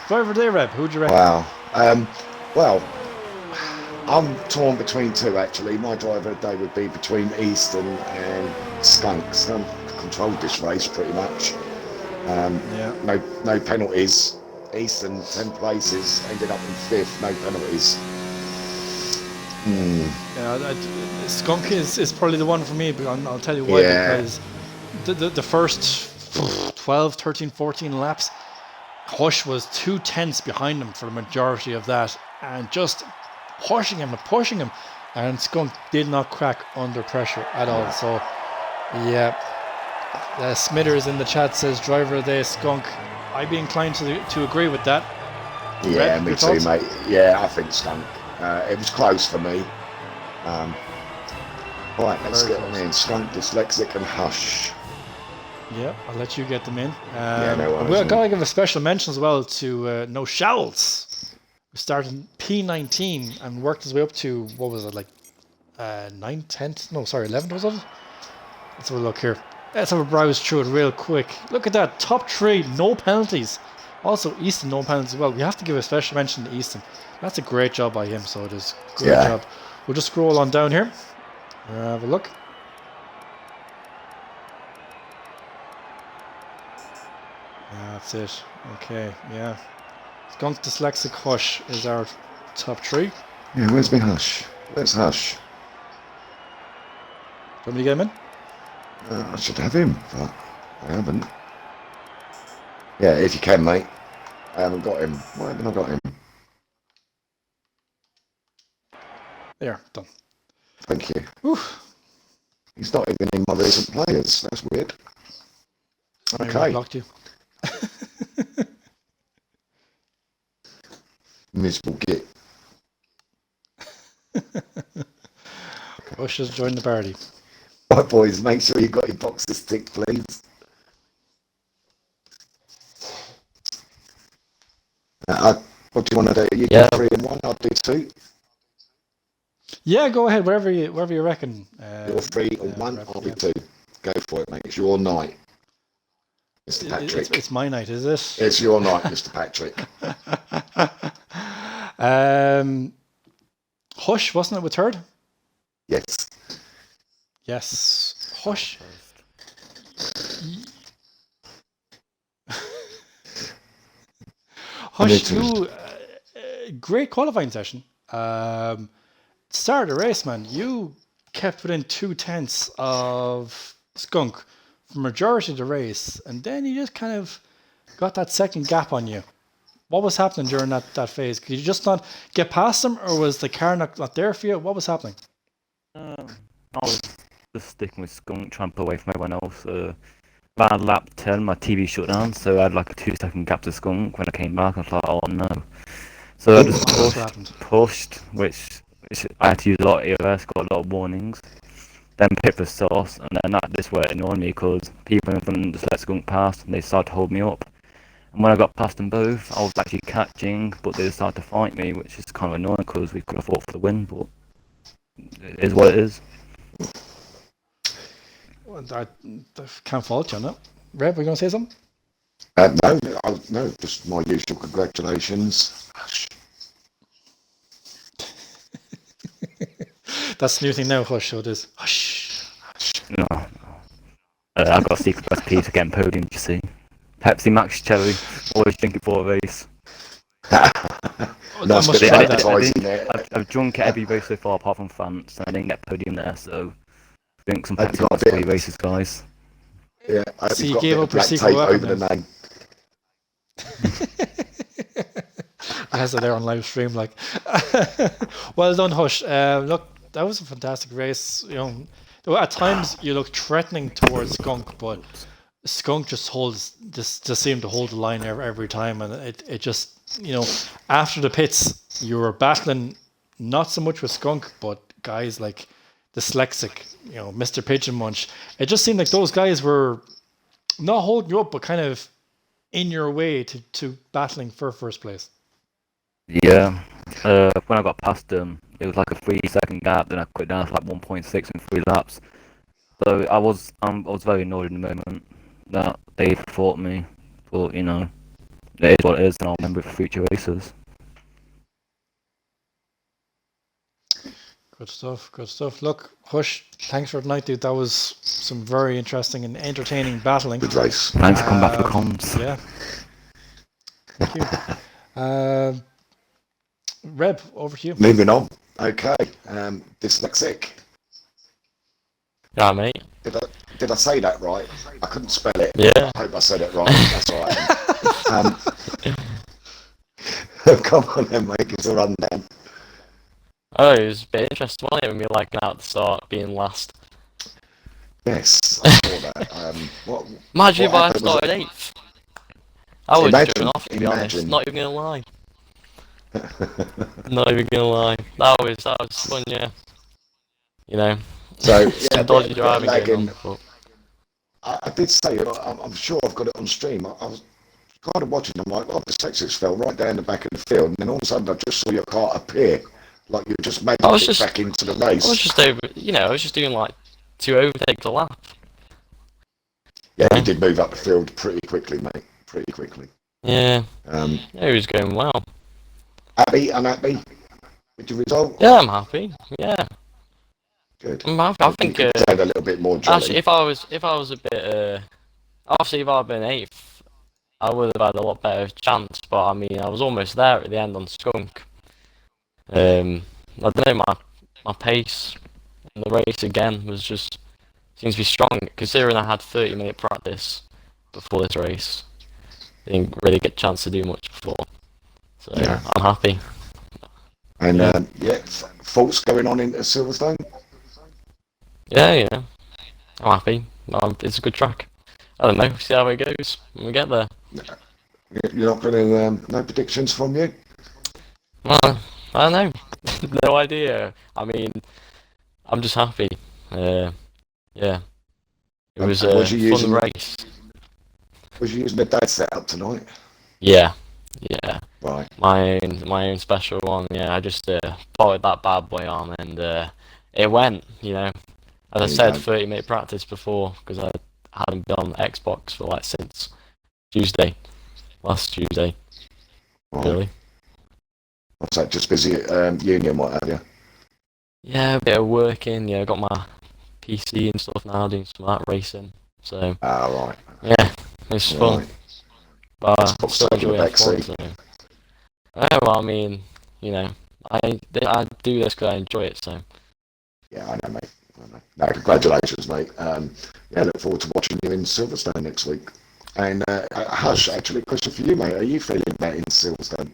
Driver of the day, Reb. Who do you reckon? Wow. Well, I'm torn between 2 actually. My driver of the day would be between Easton and Skunk. Skunk controlled this race pretty much. No penalties. Easton 10 places, ended up in 5th, no penalties. Yeah, Skunk is probably the one for me, but I'll tell you why. Yeah. Because the first 12, 13, 14 laps, Hush was 2 tenths behind him for the majority of that, and just pushing him, and Skunk did not crack under pressure at all. So, yeah. Smithers in the chat says driver of the day, Skunk. I'd be inclined to agree with that. Yeah, me too, mate. Yeah, I think Skunk. It was close for me. Right, let's get them in. Skunk, Dyslexic, and Hush. Yeah, I'll let you get them in. No worries. We've got to give a special mention as well to No Showls, who started P19 and worked his way up to, what was it, like 9th, 10th? No, sorry, 11th was it? Let's have a look here. Let's have a browse through it real quick. Look at that, top 3, no penalties. Also, Easton, no penalties as well. We have to give a special mention to Easton. That's a great job by him, so it is. Great job. We'll just scroll on down here. Have a look. Yeah, that's it. Okay, yeah. Skunk Dyslexic Hush is our top 3. Yeah, where's my Hush? Where's Hush? Do you want me to get him in? I should have him, but I haven't. Yeah, if you can, mate. I haven't got him. Why haven't I got him? There, done. Thank you. Whew. He's not even in my recent players. That's weird. Maybe I Okay. blocked you. Miserable git. Hush has joined the party. Right, boys, make sure you've got your boxes ticked, please. What do you want to do? You do 3 and 1, I'll do 2. Yeah, go ahead, whatever you reckon. You're 3 and 1, Rep, I'll yeah. do 2. Go for it, mate. It's your night, Mr. Patrick. It's my night, is it? It's your night, Mr. Patrick. Hush, wasn't it with 3rd? Yes. Yes. Hush. Hush, you great qualifying session. Started the race, man. You kept within 2/10 of Skunk for majority of the race, and then you just kind of got that second gap on you. What was happening during that phase? Could you just not get past them, or was the car not there for you? What was happening? I was just sticking with Skunk, trying to pull away from everyone else. Around lap 10, my TV shut down, so I had like a 2-second gap to Skunk. When I came back, I was like, oh no. So I just pushed, which I had to use a lot of EOS, got a lot of warnings. Then pit for sauce, and then this where it annoyed me because people in front just let Skunk pass, and they started to hold me up. And when I got past them both, I was actually catching, but they started to fight me, which is kind of annoying because we could have fought for the win, but it is what it is. Well, I can't fault you on that. Reb, were you going to say something? No, just my usual congratulations. That's the new thing now, Hush, so it is. Hush. No. I've got a secret recipe to get podium, you see. Pepsi Max Cherry, always drink it for a race. Nice bit of advertising there. I've drunk it every race so far apart from France, and I didn't get podium there, so drink some I've Pepsi got a Max bit for of- your races, guys. Yeah, So you've you got gave a up bit your of black secret tape weapon over the then? name. I has it there on live stream, like. Well done, Hush. Look, that was a fantastic race. You know, at times you look threatening towards Skunk, but Skunk just seemed to hold the line every time, and it just, after the pits, you were battling not so much with Skunk, but guys like Dyslexic, Mr. Pigeon Munch. It just seemed like those guys were not holding you up, but kind of in your way to battling for first place. Yeah. When I got past them, it was like a 3-second gap. Then I quit down to like 1.6 in 3 laps. So I was very annoyed in the moment that they fought me. But it is what it is, and I'll remember it for future races. Good stuff. Look, Hush, thanks for tonight, dude. That was some very interesting and entertaining battling. Good race. Thanks for coming back for the comms. Yeah. Thank you. Reb, over to you. Moving on. Okay. Dyslexic. Yeah, mate. Did I say that right? I couldn't spell it. Yeah. I hope I said it right. That's all right. Come on then, mate. Give us a rundown. Oh, it was a bit interesting, wasn't it, when we were like out at the start, being last. Yes, I saw that. Imagine if I happened was started 8th. I was Imagine, going off, to be honest. imagine. Not even gonna lie. Not even gonna lie. That was fun, yeah. So, some yeah, dodgy bit driving going lagging. on. I did say, I'm sure I've got it on stream. I was kind of watching. I'm like, the Texas fell right down the back of the field, and then all of a sudden I just saw your car appear, like you just made it back into the race. I was just I was just doing like 2 overtakes a lap. Yeah, you did move up the field pretty quickly, mate. Pretty quickly. Yeah. It was going well. Happy, unhappy with the result? Yeah, I'm happy. Yeah. Good. I'm happy. I think you could sound a little bit more jolly. actually, if I was a bit obviously if I'd been 8th, I would have had a lot better chance. But I mean, I was almost there at the end on Skunk. I don't know, my pace in the race again was just seems to be strong. Considering I had 30-minute practice before this race, didn't really get a chance to do much before. So Yeah. I'm happy. And Yeah. thoughts going on into Silverstone? Yeah, I'm happy. It's a good track. I don't know. See how it goes when we get there. You're not going to no predictions from you? Well, I don't know. No idea. I mean, I'm just happy. Yeah, it was a Was you fun race. Was you using the dad setup tonight? Yeah. Right. My own special one. Yeah, I just followed that bad boy on, and it went. As I There you said, go. 30-minute practice before because I hadn't been on Xbox for like since last Tuesday. Right. Really. What's that? Just busy at uni and what have you? Yeah, a bit of working. Yeah, I got my PC and stuff now, doing some of that racing. So Right. yeah, it's fun. Right. But That's I what's still taking the enjoy back F1. seat. So. Well, I mean, I do this because I enjoy it. So Yeah, I know, mate. I know. No, congratulations, mate. Look forward to watching you in Silverstone next week. And Hush, actually, question for you, mate. Are you feeling better in Silverstone?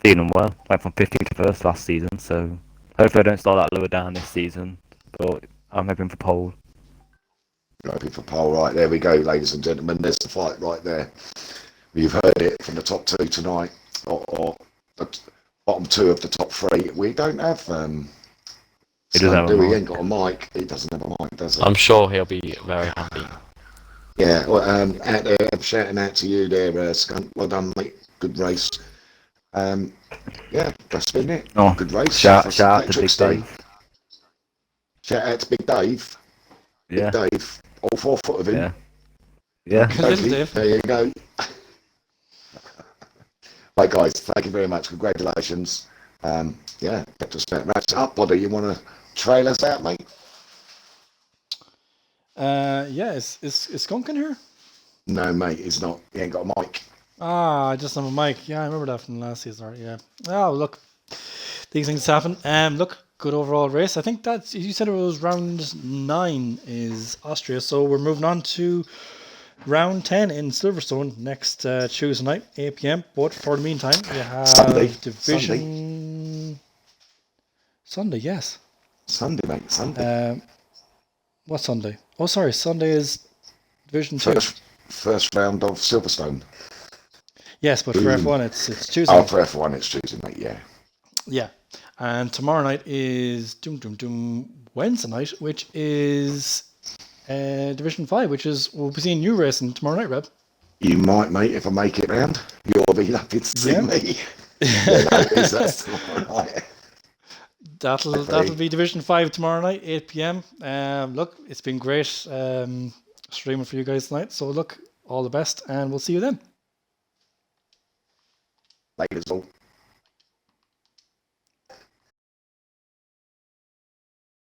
Feeling well. Went from 15th to first last season, so hopefully I don't start that lower down this season. But I'm hoping for pole. You're hoping for pole, right? There we go, ladies and gentlemen. There's the fight right there. You've heard it from the top two tonight, or the bottom two of the top three. We don't have He doesn't have a He mic. ain't got a mic. He doesn't have a mic, does he? I'm sure he'll be very happy. Yeah, well, out there, I'm shouting out to you there, Skunk. Well done, mate. Good race. That's been it. Oh, Good race. shout for out St. to Big Patrick's Day. Dave. Shout out to Big Dave. Yeah, Big Dave. All 4 foot of him. yeah. Good little Dave. There you go. Right, guys, thank you very much. Congratulations. That just about wraps it up. Buddy, you want to trail us out, mate? Is Skunk in here? No, mate, he's not. He ain't got a mic. I just have a mic. Yeah, I remember that from last season. Right, yeah. Oh, look, these things happen. Look, good overall race. I think that's, you said it was round 9 is Austria, so we're moving on to round 10 in Silverstone next Tuesday night, 8 p.m. But for the meantime, we have Division Sunday, yes. Sunday, mate. Sunday. What Sunday? Oh, sorry, Sunday is Division 2. First round of Silverstone. Yes, but for F1 it's Tuesday. Oh, for F1 it's Tuesday, mate. Yeah. Yeah, and tomorrow night is Wednesday night, which is Division 5, which is we'll be seeing you racing tomorrow night, Reb. You might, mate, if I make it round. You'll be happy to see me. That's tomorrow night. That'll be Division 5 tomorrow night, 8 p.m. Look, it's been great streaming for you guys tonight. So look, all the best, and we'll see you then. Ladies all.